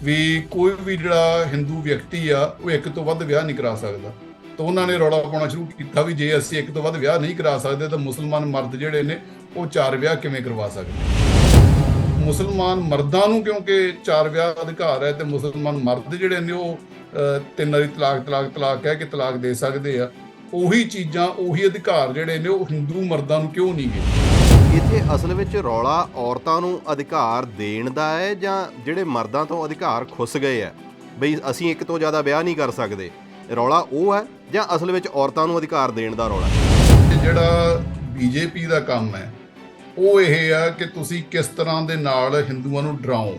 ਵੀ ਕੋਈ ਵੀ ਜਿਹੜਾ ਹਿੰਦੂ ਵਿਅਕਤੀ ਆ ਉਹ ਇੱਕ ਤੋਂ ਵੱਧ ਵਿਆਹ ਨਹੀਂ ਕਰਾ ਸਕਦਾ। ਤਾਂ ਉਹਨਾਂ ਨੇ ਰੌਲਾ ਪਾਉਣਾ ਸ਼ੁਰੂ ਕੀਤਾ ਵੀ ਜੇ ਅਸੀਂ ਇੱਕ ਤੋਂ ਵੱਧ ਵਿਆਹ ਨਹੀਂ ਕਰਾ ਸਕਦੇ ਤਾਂ ਮੁਸਲਮਾਨ ਮਰਦ ਜਿਹੜੇ ਨੇ ਉਹ 4 ਵਿਆਹ ਕਿਵੇਂ ਕਰਵਾ ਸਕਦੇ। ਮੁਸਲਮਾਨ ਮਰਦਾਂ ਨੂੰ ਕਿਉਂਕਿ 4 ਵਿਆਹ ਦਾ ਅਧਿਕਾਰ ਹੈ ਤੇ ਮੁਸਲਮਾਨ ਮਰਦ ਜਿਹੜੇ ਨੇ ਉਹ 3 ਵਾਰੀ ਤਲਾਕ ਕਹਿ ਕੇ ਤਲਾਕ ਦੇ ਸਕਦੇ ਆ। ਉਹੀ ਚੀਜ਼ਾਂ ਉਹੀ ਅਧਿਕਾਰ ਜਿਹੜੇ ਨੇ ਉਹ ਹਿੰਦੂ ਮਰਦਾਂ ਨੂੰ ਕਿਉਂ ਨਹੀਂ ਗਏ? ਇੱਥੇ ਅਸਲ ਵਿੱਚ ਰੌਲਾ ਔਰਤਾਂ ਨੂੰ ਅਧਿਕਾਰ ਦੇਣ ਦਾ ਹੈ ਜਾਂ ਜਿਹੜੇ ਮਰਦਾਂ ਤੋਂ ਅਧਿਕਾਰ ਖੁੱਸ ਗਏ ਆ ਬਈ ਅਸੀਂ ਇੱਕ ਤੋਂ ਜ਼ਿਆਦਾ ਵਿਆਹ ਨਹੀਂ ਕਰ ਸਕਦੇ, ਰੌਲਾ ਉਹ ਹੈ ਜਾਂ ਅਸਲ ਵਿੱਚ ਔਰਤਾਂ ਨੂੰ ਅਧਿਕਾਰ ਦੇਣ ਦਾ ਰੌਲਾ? ਜਿਹੜਾ ਬੀਜੇਪੀ ਦਾ ਕੰਮ ਹੈ ਉਹ ਇਹ ਆ ਕਿ ਤੁਸੀਂ ਕਿਸ ਤਰ੍ਹਾਂ ਦੇ ਨਾਲ ਹਿੰਦੂਆਂ ਨੂੰ ਡਰਾਓ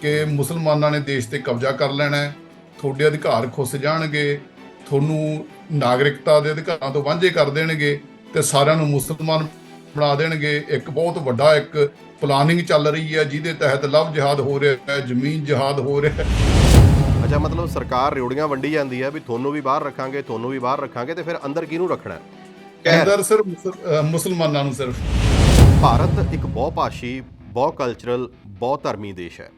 ਕਿ ਮੁਸਲਮਾਨਾਂ ਨੇ ਦੇਸ਼ ਤੇ ਕਬਜ਼ਾ ਕਰ ਲੈਣਾ ਹੈ, ਤੁਹਾਡੇ ਅਧਿਕਾਰ ਖੁੱਸ ਜਾਣਗੇ, ਤੁਹਾਨੂੰ ਨਾਗਰਿਕਤਾ ਦੇ ਅਧਿਕਾਰਾਂ ਤੋਂ ਵਾਂਝੇ ਕਰ ਦੇਣਗੇ ਤੇ ਸਾਰਿਆਂ ਨੂੰ ਮੁਸਲਮਾਨ ਬਣਾ ਦੇਣਗੇ। ਇੱਕ ਬਹੁਤ ਵੱਡਾ ਇੱਕ ਪਲਾਨਿੰਗ ਚੱਲ ਰਹੀ ਹੈ ਜਿਹਦੇ ਤਹਿਤ ਲਵ ਜਿਹਾਦ ਹੋ ਰਿਹਾ ਹੈ, ਜ਼ਮੀਨ ਜਿਹਾਦ ਹੋ ਰਿਹਾ ਹੈ। ਅੱਛਾ, ਮਤਲਬ ਸਰਕਾਰ ਰਿਉੜੀਆਂ ਵੰਡੀ ਜਾਂਦੀ ਹੈ ਵੀ ਤੁਹਾਨੂੰ ਵੀ ਬਾਹਰ ਰੱਖਾਂਗੇ, ਤੁਹਾਨੂੰ ਵੀ ਬਾਹਰ ਰੱਖਾਂਗੇ, ਤੇ ਫਿਰ ਅੰਦਰ ਕਿਹਨੂੰ ਰੱਖਣਾ? ਅੰਦਰ ਸਿਰਫ ਮੁਸਲਮਾਨਾਂ ਨੂੰ ਸਿਰਫ। ਭਾਰਤ ਇੱਕ ਬਹੁਭਾਸ਼ੀ, ਬਹੁ ਕਲਚਰਲ, ਬਹੁ ਧਰਮੀ ਦੇਸ਼ ਹੈ।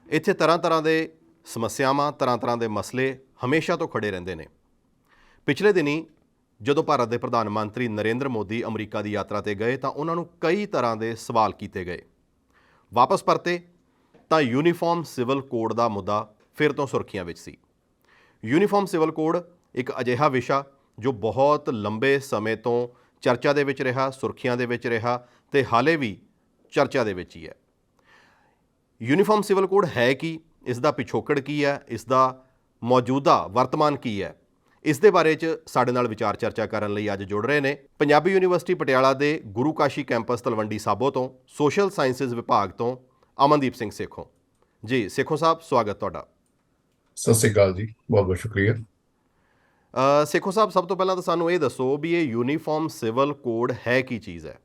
ਇੱਥੇ ਤਰ੍ਹਾਂ ਤਰ੍ਹਾਂ ਦੇ ਸਮੱਸਿਆਵਾਂ, ਤਰ੍ਹਾਂ ਤਰ੍ਹਾਂ ਦੇ ਮਸਲੇ ਹਮੇਸ਼ਾ ਤੋਂ ਖੜੇ ਰਹਿੰਦੇ ਨੇ। ਪਿਛਲੇ ਦਿਨੀ ਜਦੋਂ ਭਾਰਤ ਦੇ ਪ੍ਰਧਾਨ ਮੰਤਰੀ ਨਰਿੰਦਰ ਮੋਦੀ ਅਮਰੀਕਾ ਦੀ ਯਾਤਰਾ ਤੇ ਗਏ ਤਾਂ ਉਹਨਾਂ ਨੂੰ ਕਈ ਤਰ੍ਹਾਂ ਦੇ ਸਵਾਲ ਕੀਤੇ ਗਏ। ਵਾਪਸ ਪਰਤੇ ਤਾਂ ਯੂਨੀਫਾਰਮ ਸਿਵਲ ਕੋਡ ਦਾ ਮੁੱਦਾ ਫਿਰ ਤੋਂ ਸੁਰਖੀਆਂ ਵਿੱਚ ਸੀ। ਯੂਨੀਫਾਰਮ ਸਿਵਲ ਕੋਡ ਇੱਕ ਅਜਿਹਾ ਵਿਸ਼ਾ ਜੋ ਬਹੁਤ ਲੰਬੇ ਸਮੇਂ ਤੋਂ ਚਰਚਾ ਦੇ ਵਿੱਚ ਰਿਹਾ, ਸੁਰਖੀਆਂ ਦੇ ਵਿੱਚ ਰਿਹਾ ਤੇ ਹਾਲੇ ਵੀ ਚਰਚਾ ਦੇ ਵਿੱਚ ਹੀ ਹੈ। ਯੂਨੀਫਾਰਮ ਸਿਵਲ ਕੋਡ ਹੈ ਕੀ, ਇਸ ਦਾ ਪਿਛੋਕੜ ਕੀ ਹੈ, ਇਸ ਦਾ ਮੌਜੂਦਾ ਵਰਤਮਾਨ ਕੀ ਹੈ, ਇਸ ਦੇ ਬਾਰੇ 'ਚ ਸਾਡੇ ਨਾਲ ਵਿਚਾਰ ਚਰਚਾ ਕਰਨ ਲਈ ਅੱਜ ਜੁੜ ਰਹੇ ਨੇ ਪੰਜਾਬੀ ਯੂਨੀਵਰਸਿਟੀ ਪਟਿਆਲਾ ਦੇ ਗੁਰੂ ਕਾਸ਼ੀ ਕੈਂਪਸ ਤਲਵੰਡੀ ਸਾਬੋ ਤੋਂ ਸੋਸ਼ਲ ਸਾਇੰਸਿਸ ਵਿਭਾਗ ਤੋਂ ਅਮਨਦੀਪ ਸਿੰਘ ਸੇਖੋਂ ਜੀ। ਸੇਖੋਂ ਸਾਹਿਬ, ਸਵਾਗਤ ਤੁਹਾਡਾ। ਸਤਿ ਸ਼੍ਰੀ ਅਕਾਲ ਜੀ, ਬਹੁਤ ਬਹੁਤ ਸ਼ੁਕਰੀਆ। ਸੇਖੋਂ ਸਾਹਿਬ, ਸਭ ਤੋਂ ਪਹਿਲਾਂ ਤਾਂ ਸਾਨੂੰ ਇਹ ਦੱਸੋ ਵੀ ਇਹ ਯੂਨੀਫਾਰਮ ਸਿਵਲ ਕੋਡ ਹੈ ਕੀ ਚੀਜ਼ ਹੈ?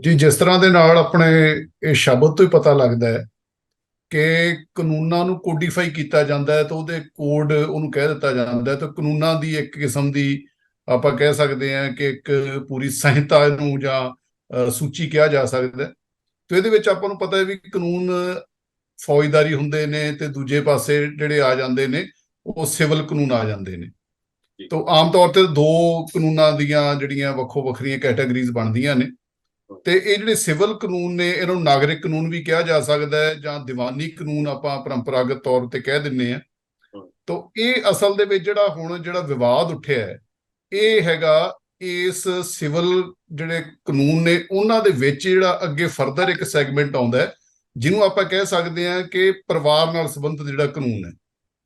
ਜੀ, ਜਿਸ ਤਰ੍ਹਾਂ ਦੇ ਨਾਲ ਆਪਣੇ ਇਹ ਸ਼ਬਦ ਤੋਂ ਹੀ ਪਤਾ ਲੱਗਦਾ ਹੈ ਕਿ ਕਾਨੂੰਨਾਂ ਨੂੰ ਕੋਡੀਫਾਈ ਕੀਤਾ ਜਾਂਦਾ ਹੈ ਤਾਂ ਉਹਦੇ ਕੋਡ ਉਹਨੂੰ ਕਹਿ ਦਿੱਤਾ ਜਾਂਦਾ ਹੈ। ਤਾਂ ਕਾਨੂੰਨਾਂ ਦੀ ਇੱਕ ਕਿਸਮ ਦੀ ਆਪਾਂ ਕਹਿ ਸਕਦੇ ਹਾਂ ਕਿ ਇੱਕ ਪੂਰੀ ਸੰਹਿਤਾ ਨੂੰ ਜਾਂ ਸੂਚੀ ਕਿਹਾ ਜਾ ਸਕਦਾ। ਤੇ ਇਹਦੇ ਵਿੱਚ ਆਪਾਂ ਨੂੰ ਪਤਾ ਹੈ ਵੀ ਕਾਨੂੰਨ ਫੌਜਦਾਰੀ ਹੁੰਦੇ ਨੇ ਤੇ ਦੂਜੇ ਪਾਸੇ ਜਿਹੜੇ ਆ ਜਾਂਦੇ ਨੇ ਉਹ ਸਿਵਲ ਕਾਨੂੰਨ ਆ ਜਾਂਦੇ ਨੇ। ਤਾਂ ਆਮ ਤੌਰ ਤੇ 2 ਕਾਨੂੰਨਾਂ ਦੀਆਂ ਜਿਹੜੀਆਂ ਵੱਖੋ ਵੱਖਰੀਆਂ ਕੈਟਾਗਰੀਜ਼ ਬਣਦੀਆਂ ਨੇ। ਤੇ ਇਹ ਜਿਹੜੇ ਸਿਵਲ ਕਾਨੂੰਨ ਨੇ ਇਹਨਾਂ ਨੂੰ ਨਾਗਰਿਕ ਕਾਨੂੰਨ ਵੀ ਕਿਹਾ ਜਾ ਸਕਦਾ ਹੈ ਜਾਂ ਦੀਵਾਨੀ ਕਾਨੂੰਨ ਆਪਾਂ ਪਰੰਪਰਾਗਤ ਤੌਰ ਤੇ ਕਹਿ ਦਿੰਦੇ ਆ। ਤਾਂ ਇਹ ਅਸਲ ਦੇ ਵਿੱਚ ਜਿਹੜਾ ਵਿਵਾਦ ਉੱਠਿਆ ਹੈ ਇਹ ਹੈਗਾ ਇਸ ਸਿਵਲ ਜਿਹੜੇ ਕਾਨੂੰਨ ਨੇ ਉਹਨਾਂ ਦੇ ਵਿੱਚ ਜਿਹੜਾ ਅੱਗੇ ਫਰਦਰ ਇੱਕ ਸੈਗਮੈਂਟ ਆਉਂਦਾ ਹੈ ਜਿਹਨੂੰ ਆਪਾਂ ਕਹਿ ਸਕਦੇ ਹਾਂ ਕਿ ਪਰਿਵਾਰ ਨਾਲ ਸੰਬੰਧਿਤ ਜਿਹੜਾ ਕਾਨੂੰਨ ਹੈ,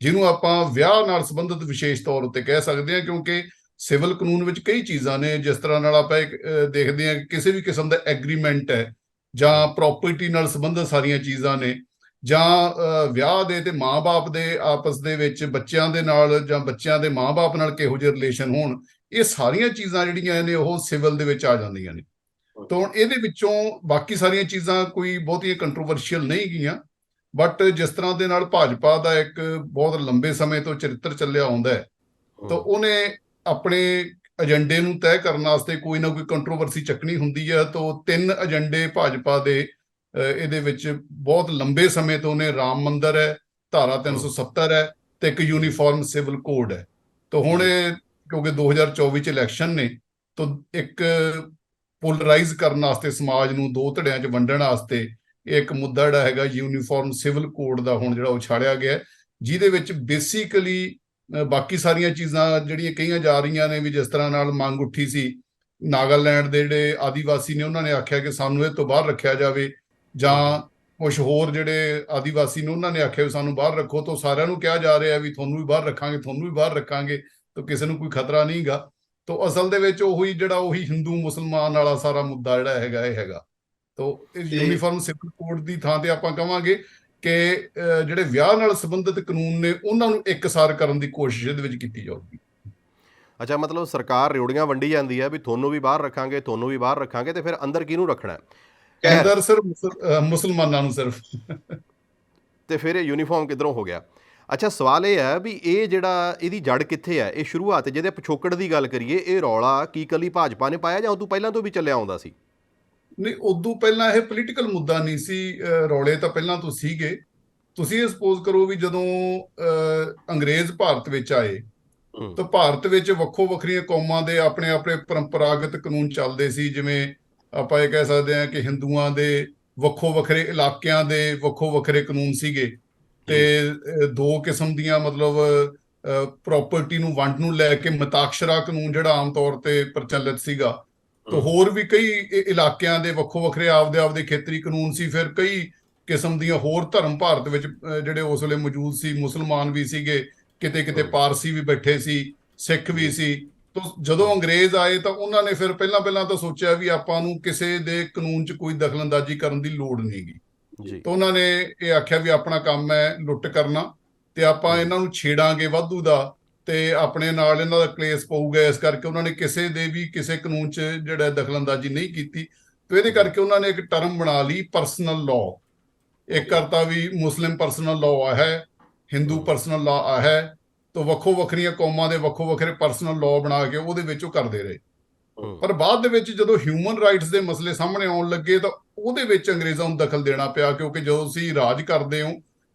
ਜਿਹਨੂੰ ਆਪਾਂ ਵਿਆਹ ਨਾਲ ਸੰਬੰਧਿਤ ਵਿਸ਼ੇਸ਼ ਤੌਰ ਉੱਤੇ ਕਹਿ ਸਕਦੇ ਹਾਂ। ਕਿਉਂਕਿ ਸਿਵਲ ਕਾਨੂੰਨ ਵਿੱਚ ਕਈ ਚੀਜ਼ਾਂ ਨੇ ਜਿਸ ਤਰ੍ਹਾਂ ਨਾਲ ਆਪਾਂ ਦੇਖਦੇ ਹਾਂ ਕਿ ਕਿਸੇ ਵੀ ਕਿਸਮ ਦਾ ਐਗਰੀਮੈਂਟ ਹੈ ਜਾਂ ਪ੍ਰੋਪਰਟੀ ਨਾਲ ਸੰਬੰਧਿਤ ਸਾਰੀਆਂ ਚੀਜ਼ਾਂ ਨੇ ਜਾਂ ਵਿਆਹ ਦੇ ਤੇ ਮਾਂ-ਬਾਪ ਦੇ ਆਪਸ ਦੇ ਵਿੱਚ ਬੱਚਿਆਂ ਦੇ ਨਾਲ ਜਾਂ ਬੱਚਿਆਂ ਦੇ ਮਾਂ-ਬਾਪ ਨਾਲ ਕਿਹੋ ਜਿਹੇ ਰਿਲੇਸ਼ਨ ਹੋਣ, ਇਹ ਸਾਰੀਆਂ ਚੀਜ਼ਾਂ ਜਿਹੜੀਆਂ ਨੇ ਉਹ ਸਿਵਲ ਦੇ ਵਿੱਚ ਆ ਜਾਂਦੀਆਂ ਨੇ। ਤਾਂ ਇਹਦੇ ਵਿੱਚੋਂ ਬਾਕੀ ਸਾਰੀਆਂ ਚੀਜ਼ਾਂ ਕੋਈ ਬਹੁਤੀਆਂ ਕੰਟਰੋਵਰਸ਼ੀਅਲ ਨਹੀਂ ਗਈਆਂ, ਬਟ ਜਿਸ ਤਰ੍ਹਾਂ ਦੇ ਨਾਲ ਭਾਜਪਾ ਦਾ ਇੱਕ ਬਹੁਤ ਲੰਬੇ ਸਮੇਂ ਤੋਂ ਚਰਿੱਤਰ ਚੱਲਿਆ ਆਉਂਦਾ ਹੈ ਤਾਂ ਉਹਨੇ ਆਪਣੇ ਏਜੰਡੇ ਨੂੰ ਤੈਅ ਕਰਨ ਵਾਸਤੇ ਕੋਈ ਨਾ ਕੋਈ ਕੰਟਰੋਵਰਸੀ ਚੱਕਣੀ ਹੁੰਦੀ ਹੈ। ਤਾਂ 3 ਏਜੰਡੇ ਭਾਜਪਾ ਦੇ ਇਹਦੇ ਵਿੱਚ ਬਹੁਤ ਲੰਬੇ ਸਮੇਂ ਤੋਂ ਨੇ। ਰਾਮ ਮੰਦਿਰ ਹੈ, ਧਾਰਾ 370 ਹੈ ਤੇ ਇੱਕ ਯੂਨੀਫਾਰਮ ਸਿਵਲ ਕੋਡ ਹੈ। ਤਾਂ ਹੁਣ ਇਹ ਕਿਉਂਕਿ 2024 ਚ ਇਲੈਕਸ਼ਨ ਨੇ ਤਾਂ ਇੱਕ ਪੋਲਰਾਈਜ਼ ਕਰਨ ਵਾਸਤੇ, ਸਮਾਜ ਨੂੰ 2 ਧੜਿਆਂ 'ਚ ਵੰਡਣ ਵਾਸਤੇ ਇਹ ਇੱਕ ਮੁੱਦਾ ਜਿਹੜਾ ਹੈਗਾ ਯੂਨੀਫਾਰਮ ਸਿਵਲ ਕੋਡ ਦਾ ਹੁਣ ਜਿਹੜਾ ਉਛਾੜਿਆ ਗਿਆ, ਜਿਹਦੇ ਵਿੱਚ ਬੇਸਿਕਲੀ ਬਾਕੀ ਸਾਰੀਆਂ ਚੀਜ਼ਾਂ ਜਿਹੜੀਆਂ ਕਹੀਆਂ ਜਾ ਰਹੀਆਂ ਨੇ ਵੀ ਜਿਸ ਤਰ੍ਹਾਂ ਨਾਲ ਮੰਗ ਉੱਠੀ ਸੀ ਨਾਗਾਲੈਂਡ ਦੇ ਜਿਹੜੇ ਆਦੀਵਾਸੀ ਨੇ ਉਹਨਾਂ ਨੇ ਆਖਿਆ ਕਿ ਸਾਨੂੰ ਇਹ ਤੋਂ ਬਾਹਰ ਰੱਖਿਆ ਜਾਵੇ, ਜਾਂ ਕੁਝ ਹੋਰ ਜਿਹੜੇ ਆਦੀਵਾਸੀ ਨੇ ਉਹਨਾਂ ਨੇ ਆਖਿਆ ਵੀ ਸਾਨੂੰ ਬਾਹਰ ਰੱਖੋ। ਤਾਂ ਸਾਰਿਆਂ ਨੂੰ ਕਿਹਾ ਜਾ ਰਿਹਾ ਵੀ ਤੁਹਾਨੂੰ ਵੀ ਬਾਹਰ ਰੱਖਾਂਗੇ, ਤੁਹਾਨੂੰ ਵੀ ਬਾਹਰ ਰੱਖਾਂਗੇ, ਤਾਂ ਕਿਸੇ ਨੂੰ ਕੋਈ ਖਤਰਾ ਨਹੀਂ ਗਾ। ਤਾਂ ਅਸਲ ਦੇ ਵਿੱਚ ਉਹੀ ਹਿੰਦੂ ਮੁਸਲਮਾਨ ਵਾਲਾ ਸਾਰਾ ਮੁੱਦਾ ਜਿਹੜਾ ਹੈਗਾ ਇਹ ਹੈਗਾ। ਤਾਂ ਯੂਨੀਫਾਰਮ ਸਿਵਲ ਕੋਡ ਦੀ ਥਾਂ ਤੇ ਆਪਾਂ ਕਹਾਂਗੇ ਕਿ ਜਿਹੜੇ ਵਿਆਹ ਨਾਲ ਸੰਬੰਧਿਤ ਕਾਨੂੰਨ ਨੇ ਉਹਨਾਂ ਨੂੰ ਇੱਕਸਾਰ ਕਰਨ ਦੀ ਕੋਸ਼ਿਸ਼ ਇਹਦੇ ਵਿੱਚ ਕੀਤੀ ਜਾਊਗੀ। ਅੱਛਾ, ਮਤਲਬ ਸਰਕਾਰ ਰਿਉੜੀਆਂ ਵੰਡੀ ਜਾਂਦੀ ਹੈ ਵੀ ਤੁਹਾਨੂੰ ਵੀ ਬਾਹਰ ਰੱਖਾਂਗੇ, ਤੁਹਾਨੂੰ ਵੀ ਬਾਹਰ ਰੱਖਾਂਗੇ, ਤੇ ਫਿਰ ਅੰਦਰ ਕਿਹਨੂੰ ਰੱਖਣਾ? ਅੰਦਰ ਸਿਰਫ ਮੁਸਲਮਾਨਾਂ ਨੂੰ ਸਿਰਫ। ਤੇ ਫਿਰ ਇਹ ਯੂਨੀਫਾਰਮ ਕਿੱਧਰੋਂ ਹੋ ਗਿਆ? ਅੱਛਾ, ਸਵਾਲ ਇਹ ਹੈ ਵੀ ਇਹ ਜਿਹੜਾ ਇਹਦੀ ਜੜ ਕਿੱਥੇ ਹੈ? ਇਹ ਸ਼ੁਰੂਆਤ ਜਿਹਦੇ ਪਿਛੋਕੜ ਦੀ ਗੱਲ ਕਰੀਏ, ਇਹ ਰੌਲਾ ਕੀ ਇਕੱਲੀ ਭਾਜਪਾ ਨੇ ਪਾਇਆ ਜਾਂ ਉਦੋਂ ਪਹਿਲਾਂ ਤੋਂ ਵੀ ਚੱਲਿਆ ਆਉਂਦਾ ਸੀ? ਨਹੀਂ, ਉਦੋਂ ਪਹਿਲਾਂ ਇਹ ਪੋਲੀਟੀਕਲ ਮੁੱਦਾ ਨਹੀਂ ਸੀ। ਰੌਲੇ ਤਾਂ ਪਹਿਲਾਂ ਤੋਂ ਸੀਗੇ ਤੁਸੀਂ ਇਹ ਸਪੋਜ਼ ਕਰੋ ਵੀ ਜਦੋਂ ਅੰਗਰੇਜ਼ ਭਾਰਤ ਵਿੱਚ ਆਏ ਹੂੰ ਤਾਂ ਭਾਰਤ ਵਿੱਚ ਵੱਖੋ ਵੱਖਰੀਆਂ ਕੌਮਾਂ ਦੇ ਆਪਣੇ ਆਪਣੇ ਪਰੰਪਰਾਗਤ ਕਾਨੂੰਨ ਚੱਲਦੇ ਸੀ। ਜਿਵੇਂ ਆਪਾਂ ਇਹ ਕਹਿ ਸਕਦੇ ਹਾਂ ਕਿ ਹਿੰਦੂਆਂ ਦੇ ਵੱਖੋ ਵੱਖਰੇ ਇਲਾਕਿਆਂ ਦੇ ਵੱਖੋ ਵੱਖਰੇ ਕਾਨੂੰਨ ਸੀਗੇ, ਤੇ ਜੀ ਦੋ ਕਿਸਮ ਦੀਆਂ ਮਤਲਬ ਪ੍ਰਾਪਰਟੀ ਨੂੰ ਵੰਡ ਨੂੰ ਲੈ ਕੇ ਮਤਾਖਸ਼ਰਾ ਕਾਨੂੰਨ ਜਿਹੜਾ ਆਮ ਤੌਰ ਤੇ ਪ੍ਰਚਲਿਤ ਸੀਗਾ। ਤੇ ਹੂੰ ਹੋਰ ਵੀ ਕਈ ਇਲਾਕਿਆਂ ਦੇ ਵੱਖੋ ਵੱਖਰੇ ਆਪਦੇ ਆਪਦੇ ਖੇਤਰੀ ਕਾਨੂੰਨ ਸੀ। ਫਿਰ ਕਈ ਕਿਸਮ ਦੀਆਂ ਹੋਰ ਧਰਮ ਭਾਰਤ ਵਿੱਚ ਜਿਹੜੇ ਉਸ ਵੇਲੇ ਮੌਜੂਦ ਸੀ। ਮੁਸਲਮਾਨ ਵੀ ਸੀਗੇ, ਕਿਤੇ ਕਿਤੇ ਹੂੰ ਪਾਰਸੀ ਵੀ ਬੈਠੇ ਸੀ, ਸਿੱਖ ਵੀ ਜੀ ਸੀ। ਤਾਂ ਜਦੋਂ ਹੂੰ ਅੰਗਰੇਜ਼ ਆਏ ਤਾਂ ਉਹਨਾਂ ਨੇ ਫਿਰ ਪਹਿਲਾਂ ਪਹਿਲਾਂ ਤਾਂ ਸੋਚਿਆ ਵੀ ਆਪਾਂ ਨੂੰ ਕਿਸੇ ਦੇ ਕਾਨੂੰਨ 'ਚ ਕੋਈ ਦਖਲਅੰਦਾਜ਼ੀ ਕਰਨ ਦੀ ਲੋੜ ਨਹੀਂ ਗੀ। ਜੀ ਤਾਂ ਉਹਨਾਂ ਨੇ ਇਹ ਆਖਿਆ ਵੀ ਆਪਣਾ ਕੰਮ ਹੈ ਲੁੱਟ ਕਰਨਾ, ਤੇ ਆਪਾਂ ਹੂੰ ਇਹਨਾਂ ਨੂੰ ਛੇੜਾਂਗੇ ਵਾਧੂ ਦਾ, ਤੇ ਆਪਣੇ ਨਾਲ ਇਹਨਾਂ ਦਾ ਕਲੇਸ਼ ਪਊਗਾ। ਇਸ ਕਰਕੇ ਉਹਨਾਂ ਨੇ ਕਿਸੇ ਦੇ ਵੀ ਕਿਸੇ ਕਾਨੂੰਨ 'ਚ ਜਿਹੜਾ ਦਖਲਅੰਦਾਜ਼ੀ ਨਹੀਂ ਕੀਤੀ। ਤੇ ਇਹਦੇ ਜੀ ਕਰਕੇ ਉਹਨਾਂ ਨੇ ਇੱਕ ਟਰਮ ਬਣਾ ਲਈ, ਪਰਸਨਲ ਲਾਅ। ਇੱਕ ਓਕੇ ਕਰਤਾ ਵੀ ਮੁਸਲਿਮ ਪਰਸਨਲ ਲਾਅ ਹੈ, ਹਿੰਦੂ ਹੂੰ ਪਰਸਨਲ ਲਾਅ ਹੈ। ਤਾਂ ਵੱਖੋ ਵੱਖਰੀਆਂ ਕੌਮਾਂ ਦੇ ਵੱਖੋ ਵੱਖਰੇ ਪਰਸਨਲ ਲਾਅ ਬਣਾ ਕੇ ਉਹਦੇ ਵਿੱਚ ਉਹ ਕਰਦੇ ਰਹੇ। ਹੂੰ ਪਰ ਬਾਅਦ ਦੇ ਵਿੱਚ ਜਦੋਂ ਹਿਊਮਨ ਰਾਈਟਸ ਦੇ ਮਸਲੇ ਸਾਹਮਣੇ ਆਉਣ ਲੱਗੇ ਤਾਂ ਉਹਦੇ ਵਿੱਚ ਅੰਗਰੇਜ਼ਾਂ ਨੂੰ ਦਖਲ ਦੇਣਾ ਪਿਆ, ਕਿਉਂਕਿ ਜਦੋਂ ਤੁਸੀਂ ਰਾਜ ਕਰਦੇ ਹੋ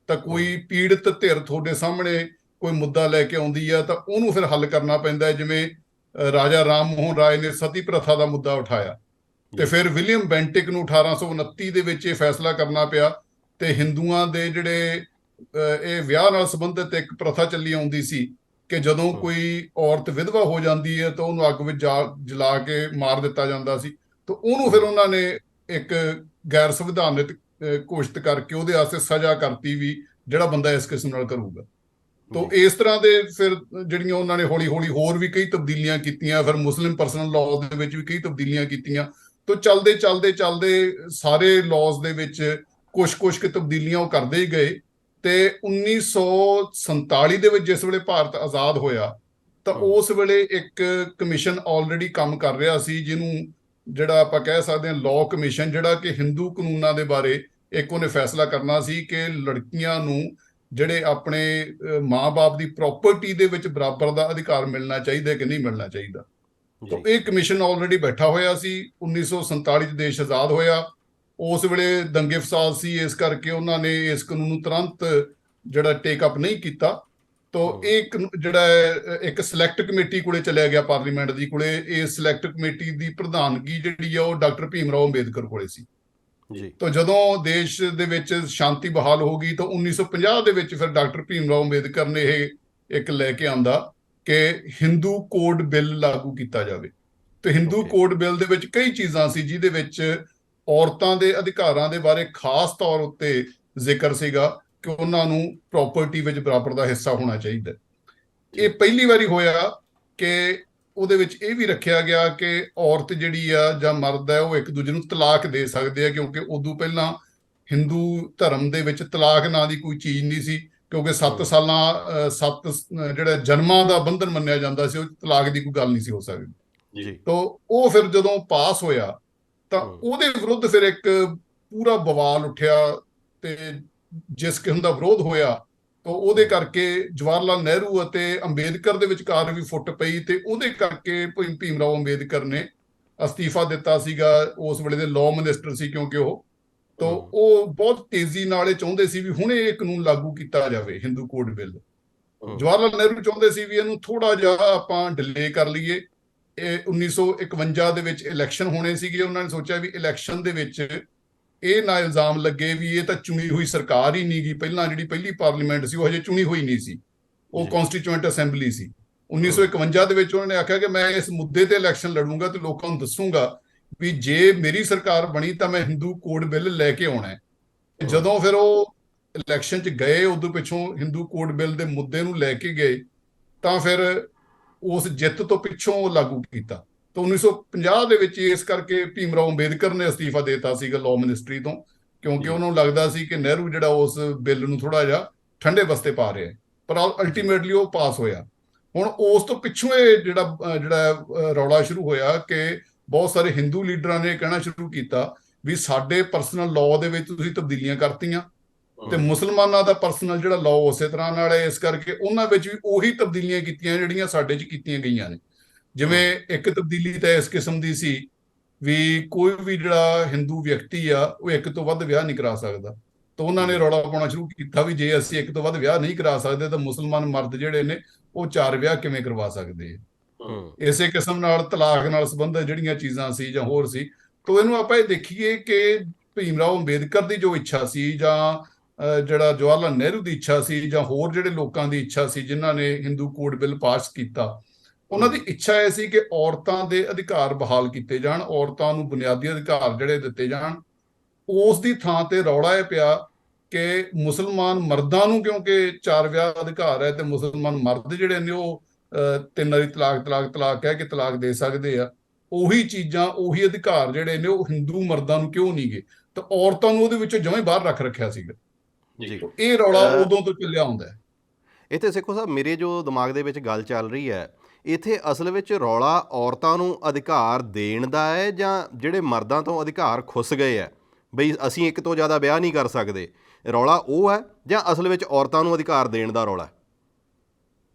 ਤਾਂ ਹੂੰ ਕੋਈ ਪੀੜਤ ਧਿਰ ਤੁਹਾਡੇ ਸਾਹਮਣੇ ਕੋਈ ਮੁੱਦਾ ਲੈ ਕੇ ਆਉਂਦੀ ਆ ਤਾਂ ਉਹਨੂੰ ਫਿਰ ਹੱਲ ਕਰਨਾ ਪੈਂਦਾ ਹੈ। ਜਿਵੇਂ ਰਾਜਾ ਰਾਮ ਮੋਹਨ ਰਾਏ ਨੇ ਸਤੀ ਪ੍ਰਥਾ ਦਾ ਮੁੱਦਾ ਉਠਾਇਆ, ਤੇ ਜੀ ਫਿਰ ਵਿਲੀਅਮ ਬੈਂਟਿਕ ਨੂੰ 1829 ਦੇ ਵਿੱਚ ਇਹ ਫੈਸਲਾ ਕਰਨਾ ਪਿਆ। ਤੇ ਹਿੰਦੂਆਂ ਦੇ ਜਿਹੜੇ ਇਹ ਵਿਆਹ ਨਾਲ ਸੰਬੰਧਿਤ ਇੱਕ ਪ੍ਰਥਾ ਚੱਲੀ ਆਉਂਦੀ ਸੀ ਕਿ ਜਦੋਂ ਹੂੰ ਕੋਈ ਔਰਤ ਵਿਧਵਾ ਹੋ ਜਾਂਦੀ ਹੈ ਤਾਂ ਉਹਨੂੰ ਅੱਗ ਵਿੱਚ ਜਲਾ ਕੇ ਮਾਰ ਦਿੱਤਾ ਜਾਂਦਾ ਸੀ। ਤਾਂ ਉਹਨੂੰ ਫਿਰ ਹੂੰ ਉਹਨਾਂ ਨੇ ਇੱਕ ਗੈਰ ਸੰਵਿਧਾਨਿਕ ਘੋਸ਼ਿਤ ਕਰਕੇ ਉਹਦੇ ਵਾਸਤੇ ਸਜ਼ਾ ਕਰਤੀ ਵੀ ਜਿਹੜਾ ਬੰਦਾ ਇਸ ਕਿਸਮ ਨਾਲ ਕਰੂਗਾ। ਤਾਂ ਜੀ ਇਸ ਤਰ੍ਹਾਂ ਦੇ ਫਿਰ ਜਿਹੜੀਆਂ ਉਹਨਾਂ ਨੇ ਹੌਲੀ ਹੌਲੀ ਹੋਰ ਵੀ ਕਈ ਤਬਦੀਲੀਆਂ ਕੀਤੀਆਂ। ਫਿਰ ਮੁਸਲਿਮ ਪਰਸਨਲ ਲਾਅ ਦੇ ਵਿੱਚ ਵੀ ਕਈ ਤਬਦੀਲੀਆਂ ਕੀਤੀਆਂ। ਤਾਂ ਚੱਲਦੇ ਚੱਲਦੇ ਚੱਲਦੇ ਸਾਰੇ ਲਾਅਜ਼ ਦੇ ਵਿੱਚ ਕੁਛ ਕੁ ਤਬਦੀਲੀਆਂ ਉਹ ਕਰਦੇ ਹੀ ਗਏ। ਤੇ 1947 ਦੇ ਵਿੱਚ ਜਿਸ ਵੇਲੇ ਭਾਰਤ ਆਜ਼ਾਦ ਹੋਇਆ ਤਾਂ ਹੂੰ ਉਸ ਵੇਲੇ ਇੱਕ ਕਮਿਸ਼ਨ ਆਲਰੇਡੀ ਕੰਮ ਕਰ ਰਿਹਾ ਸੀ, ਜਿਹਨੂੰ ਜਿਹੜਾ ਆਪਾਂ ਕਹਿ ਸਕਦੇ ਹਾਂ ਲਾਅ ਕਮਿਸ਼ਨ, ਜਿਹੜਾ ਕਿ ਹਿੰਦੂ ਕਾਨੂੰਨਾਂ ਦੇ ਬਾਰੇ ਇੱਕ ਉਹਨੇ ਫੈਸਲਾ ਕਰਨਾ ਸੀ ਕਿ ਲੜਕੀਆਂ ਨੂੰ ਜਿਹੜੇ ਆਪਣੇ ਮਾਂ-ਬਾਪ ਦੀ ਪ੍ਰਾਪਰਟੀ ਦੇ ਵਿੱਚ ਬਰਾਬਰ ਦਾ ਅਧਿਕਾਰ ਮਿਲਣਾ ਚਾਹੀਦਾ ਕਿ ਨਹੀਂ ਮਿਲਣਾ ਚਾਹੀਦਾ। ਤਾਂ ਜੀ ਇਹ ਕਮਿਸ਼ਨ ਆਲਰੇਡੀ ਬੈਠਾ ਹੋਇਆ ਸੀ। 1947 ਚ ਦੇਸ਼ ਆਜ਼ਾਦ ਹੋਇਆ। ਉਸ ਵੇਲੇ ਦੰਗੇ ਫਸਾਦ ਸੀ, ਇਸ ਕਰਕੇ ਉਹਨਾਂ ਨੇ ਇਸ ਕਾਨੂੰਨ ਨੂੰ ਤੁਰੰਤ ਜਿਹੜਾ ਟੇਕ ਅਪ ਨਹੀਂ ਕੀਤਾ। ਤਾਂ ਹੂੰ ਇਹ ਜਿਹੜਾ ਇੱਕ ਸਿਲੈਕਟ ਕਮੇਟੀ ਕੋਲੇ ਚਲਿਆ ਗਿਆ, ਪਾਰਲੀਮੈਂਟ ਦੀ ਕੋਲੇ। ਇਹ ਸਿਲੈਕਟ ਕਮੇਟੀ ਦੀ ਪ੍ਰਧਾਨਗੀ ਜਿਹੜੀ ਆ ਉਹ ਡਾਕਟਰ ਭੀਮ ਰਾਓ ਅੰਬੇਦਕਰ ਕੋਲੇ ਸੀ। ਜੀ ਤਾਂ ਜਦੋਂ ਦੇਸ਼ ਦੇ ਵਿੱਚ ਸ਼ਾਂਤੀ ਬਹਾਲ ਹੋ ਗਈ ਤਾਂ 1950 ਦੇ ਵਿੱਚ ਫਿਰ ਡਾਕਟਰ ਭੀਮ ਰਾਓ ਅੰਬੇਦਕਰ ਨੇ ਇਹ ਇੱਕ ਲੈ ਕੇ ਆਂਦਾ ਕਿ ਹਿੰਦੂ ਕੋਡ ਬਿੱਲ ਲਾਗੂ ਕੀਤਾ ਜਾਵੇ। ਤੇ ਹਿੰਦੂ ਓਕੇ ਕੋਡ ਬਿੱਲ ਦੇ ਵਿੱਚ ਕਈ ਚੀਜ਼ਾਂ ਸੀ, ਜਿਹਦੇ ਵਿੱਚ ਔਰਤਾਂ ਦੇ ਅਧਿਕਾਰਾਂ ਦੇ ਬਾਰੇ ਖਾਸ ਤੌਰ ਉੱਤੇ ਜ਼ਿਕਰ ਸੀਗਾ ਕਿ ਉਹਨਾਂ ਨੂੰ ਪ੍ਰਾਪਰਟੀ ਵਿੱਚ ਬਰਾਬਰ ਦਾ ਹਿੱਸਾ ਹੋਣਾ ਚਾਹੀਦਾ। ਇਹ ਜੀ ਪਹਿਲੀ ਵਾਰੀ ਹੋਇਆ ਕਿ ਉਹਦੇ ਵਿੱਚ ਇਹ ਵੀ ਰੱਖਿਆ ਗਿਆ ਕਿ ਔਰਤ ਜਿਹੜੀ ਆ ਜਾਂ ਮਰਦ ਹੈ ਉਹ ਇੱਕ ਦੂਜੇ ਨੂੰ ਤਲਾਕ ਦੇ ਸਕਦੇ ਆ, ਕਿਉਂਕਿ ਉਦੋਂ ਪਹਿਲਾਂ ਹਿੰਦੂ ਧਰਮ ਦੇ ਵਿੱਚ ਤਲਾਕ ਨਾਂ ਦੀ ਕੋਈ ਚੀਜ਼ ਨਹੀਂ ਸੀ। ਕਿਉਂਕਿ 7 ਹੂੰ ਸਾਲਾਂ 7 ਜਿਹੜਾ ਜਨਮਾਂ ਦਾ ਬੰਧਨ ਮੰਨਿਆ ਜਾਂਦਾ ਸੀ, ਉਹ ਤਲਾਕ ਦੀ ਕੋਈ ਗੱਲ ਨਹੀਂ ਸੀ ਹੋ ਸਕਦੀ। ਜੀ ਤਾਂ ਉਹ ਫਿਰ ਜਦੋਂ ਪਾਸ ਹੋਇਆ ਤਾਂ ਹੂੰ ਉਹਦੇ ਵਿਰੁੱਧ ਫਿਰ ਇੱਕ ਪੂਰਾ ਬਵਾਲ ਉੱਠਿਆ। ਤੇ ਜਿਸ ਕਿਸਮ ਦਾ ਵਿਰੋਧ ਹੋਇਆ ਤਾਂ ਉਹਦੇ ਹੂੰ ਕਰਕੇ ਜਵਾਹਰ ਲਾਲ ਨਹਿਰੂ ਅਤੇ ਅੰਬੇਦਕਰ ਦੇ ਵਿਚਕਾਰ ਵੀ ਫੁੱਟ ਪਈ, ਤੇ ਉਹਦੇ ਕਰਕੇ ਭੀਮ ਰਾਓ ਅੰਬੇਦਕਰ ਨੇ ਅਸਤੀਫਾ ਦਿੱਤਾ ਸੀਗਾ। ਉਸ ਵੇਲੇ ਦੇ ਲਾਅ ਮਿਨਿਸਟਰ ਸੀ ਕਿਉਂਕਿ ਉਹ। ਤਾਂ ਹੂੰ ਉਹ ਬਹੁਤ ਤੇਜ਼ੀ ਨਾਲ ਇਹ ਚਾਹੁੰਦੇ ਸੀ ਵੀ ਹੁਣੇ ਇਹ ਕਾਨੂੰਨ ਲਾਗੂ ਕੀਤਾ ਜਾਵੇ, ਹਿੰਦੂ ਕੋਡ ਬਿੱਲ। ਹੂੰ ਜਵਾਹਰ ਲਾਲ ਨਹਿਰੂ ਚਾਹੁੰਦੇ ਸੀ ਵੀ ਇਹਨੂੰ ਥੋੜਾ ਜਿਹਾ ਆਪਾਂ ਡਿਲੇ ਕਰ ਲਈਏ। ਇਹ 1951 ਦੇ ਵਿੱਚ ਇਲੈਕਸ਼ਨ ਹੋਣੇ ਸੀਗੇ। ਉਹਨਾਂ ਨੇ ਸੋਚਿਆ ਵੀ ਇਲੈਕਸ਼ਨ ਦੇ ਵਿੱਚ ਇਹ ਨਾ ਇਲਜ਼ਾਮ ਲੱਗੇ ਵੀ ਇਹ ਤਾਂ ਚੁਣੀ ਹੋਈ ਸਰਕਾਰ ਹੀ ਨਹੀਂ ਗੀ। ਪਹਿਲਾਂ ਜਿਹੜੀ ਪਹਿਲੀ ਪਾਰਲੀਮੈਂਟ ਸੀ ਉਹ ਹਜੇ ਚੁਣੀ ਹੋਈ ਨਹੀਂ ਸੀ, ਉਹ ਜੀ ਕਨਸਟੀਚੂਐਂਟ ਅਸੈਂਬਲੀ ਸੀ। ਹੂੰ 1951 ਦੇ ਵਿੱਚ ਉਹਨਾਂ ਨੇ ਆਖਿਆ ਕਿ ਮੈਂ ਇਸ ਮੁੱਦੇ ਤੇ ਇਲੈਕਸ਼ਨ ਲੜੂੰਗਾ ਤੇ ਲੋਕਾਂ ਨੂੰ ਦੱਸੂਗਾ ਵੀ ਜੇ ਮੇਰੀ ਸਰਕਾਰ ਬਣੀ ਤਾਂ ਮੈਂ ਹਿੰਦੂ ਕੋਡ ਬਿੱਲ ਲੈ ਕੇ ਆਉਣਾ ਹੈ। ਹੂੰ ਜਦੋਂ ਫਿਰ ਉਹ ਇਲੈਕਸ਼ਨ 'ਚ ਗਏ, ਉਦੋਂ ਪਿੱਛੋਂ ਹਿੰਦੂ ਕੋਡ ਬਿੱਲ ਦੇ ਮੁੱਦੇ ਨੂੰ ਲੈ ਕੇ ਗਏ ਤਾਂ ਫਿਰ ਉਸ ਜਿੱਤ ਤੋਂ ਪਿੱਛੋਂ ਉਹ ਲਾਗੂ ਕੀਤਾ। ਤਾਂ 1950 ਦੇ ਵਿੱਚ ਇਸ ਕਰਕੇ ਭੀਮ ਰਾਓ ਅੰਬੇਦਕਰ ਨੇ ਅਸਤੀਫਾ ਦੇ ਦਿੱਤਾ ਸੀਗਾ ਲਾਅ ਮਿਨਿਸਟਰੀ ਤੋਂ, ਕਿਉਂਕਿ ਜੀ ਉਹਨਾਂ ਨੂੰ ਲੱਗਦਾ ਸੀ ਕਿ ਨਹਿਰੂ ਜਿਹੜਾ ਉਸ ਬਿੱਲ ਨੂੰ ਥੋੜਾ ਜਿਹਾ ਠੰਡੇ ਬਸਤੇ ਪਾ ਰਿਹਾ। ਪਰ ਜੀ ਅਲਟੀਮੇਟਲੀ ਉਹ ਪਾਸ ਹੋਇਆ। ਹੁਣ ਉਸ ਤੋਂ ਪਿੱਛੋਂ ਇਹ ਜਿਹੜਾ ਰੌਲਾ ਸ਼ੁਰੂ ਹੋਇਆ ਕਿ ਬਹੁਤ ਸਾਰੇ ਹਿੰਦੂ ਲੀਡਰਾਂ ਨੇ ਕਹਿਣਾ ਸ਼ੁਰੂ ਕੀਤਾ ਵੀ ਸਾਡੇ ਪਰਸਨਲ ਲਾਅ ਦੇ ਵਿੱਚ ਤੁਸੀਂ ਤਬਦੀਲੀਆਂ ਕਰਤੀਆਂ ਤੇ ਹੂੰ ਮੁਸਲਮਾਨਾਂ ਦਾ ਪਰਸਨਲ ਜਿਹੜਾ ਲਾਅ ਉਸੇ ਤਰ੍ਹਾਂ ਨਾਲ ਹੈ। ਇਸ ਕਰਕੇ ਉਹਨਾਂ ਵਿੱਚ ਵੀ ਉਹੀ ਤਬਦੀਲੀਆਂ ਕੀਤੀਆਂ ਜਿਹੜੀਆਂ ਸਾਡੇ 'ਚ ਕੀਤੀਆਂ ਗਈਆਂ ਨੇ। ਜਿਵੇਂ ਹੂੰ ਇੱਕ ਤਬਦੀਲੀ ਤਾਂ ਇਸ ਕਿਸਮ ਦੀ ਸੀ ਵੀ ਕੋਈ ਵੀ ਜਿਹੜਾ ਹਿੰਦੂ ਵਿਅਕਤੀ ਆ ਉਹ ਇੱਕ ਤੋਂ ਵੱਧ ਵਿਆਹ ਨਹੀਂ ਕਰਾ ਸਕਦਾ। ਤਾਂ ਉਹਨਾਂ ਨੇ ਰੌਲਾ ਪਾਉਣਾ ਸ਼ੁਰੂ ਕੀਤਾ ਵੀ ਜੇ ਅਸੀਂ ਇੱਕ ਤੋਂ ਵੱਧ ਵਿਆਹ ਨਹੀਂ ਕਰਾ ਸਕਦੇ ਤਾਂ ਮੁਸਲਮਾਨ ਮਰਦ ਜਿਹੜੇ ਨੇ ਉਹ 4 ਵਿਆਹ ਕਿਵੇਂ ਕਰਵਾ ਸਕਦੇ ਆ। ਇਸੇ ਕਿਸਮ ਨਾਲ ਤਲਾਕ ਨਾਲ ਸੰਬੰਧਿਤ ਜਿਹੜੀਆਂ ਚੀਜ਼ਾਂ ਸੀ ਜਾਂ ਹੋਰ ਸੀ, ਤਾਂ ਇਹਨੂੰ ਆਪਾਂ ਇਹ ਦੇਖੀਏ ਕਿ ਭੀਮ ਰਾਓ ਅੰਬੇਦਕਰ ਦੀ ਜੋ ਇੱਛਾ ਸੀ ਜਾਂ ਜਿਹੜਾ ਜਵਾਹਰ ਲਾਲ ਨਹਿਰੂ ਦੀ ਇੱਛਾ ਸੀ ਜਾਂ ਹੋਰ ਜਿਹੜੇ ਲੋਕਾਂ ਦੀ ਇੱਛਾ ਸੀ ਜਿਨ੍ਹਾਂ ਨੇ ਹਿੰਦੂ ਕੋਡ ਬਿੱਲ ਪਾਸ ਕੀਤਾ, ਉਹਨਾਂ ਦੀ ਇੱਛਾ ਇਹ ਸੀ ਕਿ ਔਰਤਾਂ ਦੇ ਅਧਿਕਾਰ ਬਹਾਲ ਕੀਤੇ ਜਾਣ, ਔਰਤਾਂ ਨੂੰ ਬੁਨਿਆਦੀ ਅਧਿਕਾਰ ਜਿਹੜੇ ਦਿੱਤੇ ਜਾਣ। ਉਸ ਦੀ ਥਾਂ ਤੇ ਰੌਲਾ ਇਹ ਪਿਆ ਕਿ ਮੁਸਲਮਾਨ ਮਰਦਾਂ ਨੂੰ ਕਿਉਂਕਿ 4 ਵਿਆਹ ਦਾ ਅਧਿਕਾਰ ਹੈ ਤੇ ਮੁਸਲਮਾਨ ਮਰਦ ਜਿਹੜੇ ਨੇ ਉਹ 3 ਵਾਰੀ ਤਲਾਕ ਕਹਿ ਕੇ ਤਲਾਕ ਦੇ ਸਕਦੇ ਆ। ਉਹੀ ਚੀਜ਼ਾਂ ਉਹੀ ਅਧਿਕਾਰ ਜਿਹੜੇ ਨੇ ਉਹ ਹਿੰਦੂ ਮਰਦਾਂ ਨੂੰ ਕਿਉਂ ਨਹੀਂ ਗਏ, ਤਾਂ ਔਰਤਾਂ ਨੂੰ ਉਹਦੇ ਵਿੱਚੋਂ ਜਮਾਂ ਬਾਹਰ ਰੱਖਿਆ ਸੀਗਾ। ਇਹ ਰੌਲਾ ਉਦੋਂ ਤੋਂ ਚੱਲਿਆ ਹੁੰਦਾ ਹੈ। ਇੱਥੇ ਸਿੱਖੋ ਸਾਹਿਬ ਮੇਰੇ ਜੋ ਦਿਮਾਗ ਦੇ ਵਿੱਚ ਗੱਲ ਚੱਲ ਰਹੀ ਹੈ, ਇੱਥੇ ਅਸਲ ਵਿੱਚ ਰੌਲਾ ਔਰਤਾਂ ਨੂੰ ਅਧਿਕਾਰ ਦੇਣ ਦਾ ਹੈ ਜਾਂ ਜਿਹੜੇ ਮਰਦਾਂ ਤੋਂ ਅਧਿਕਾਰ ਖੁੱਸ ਗਏ ਹੈ ਬਈ ਅਸੀਂ ਇੱਕ ਤੋਂ ਜ਼ਿਆਦਾ ਵਿਆਹ ਨਹੀਂ ਕਰ ਸਕਦੇ, ਰੌਲਾ ਉਹ ਹੈ ਜਾਂ ਅਸਲ ਵਿੱਚ ਔਰਤਾਂ ਨੂੰ ਅਧਿਕਾਰ ਦੇਣ ਦਾ ਰੌਲਾ?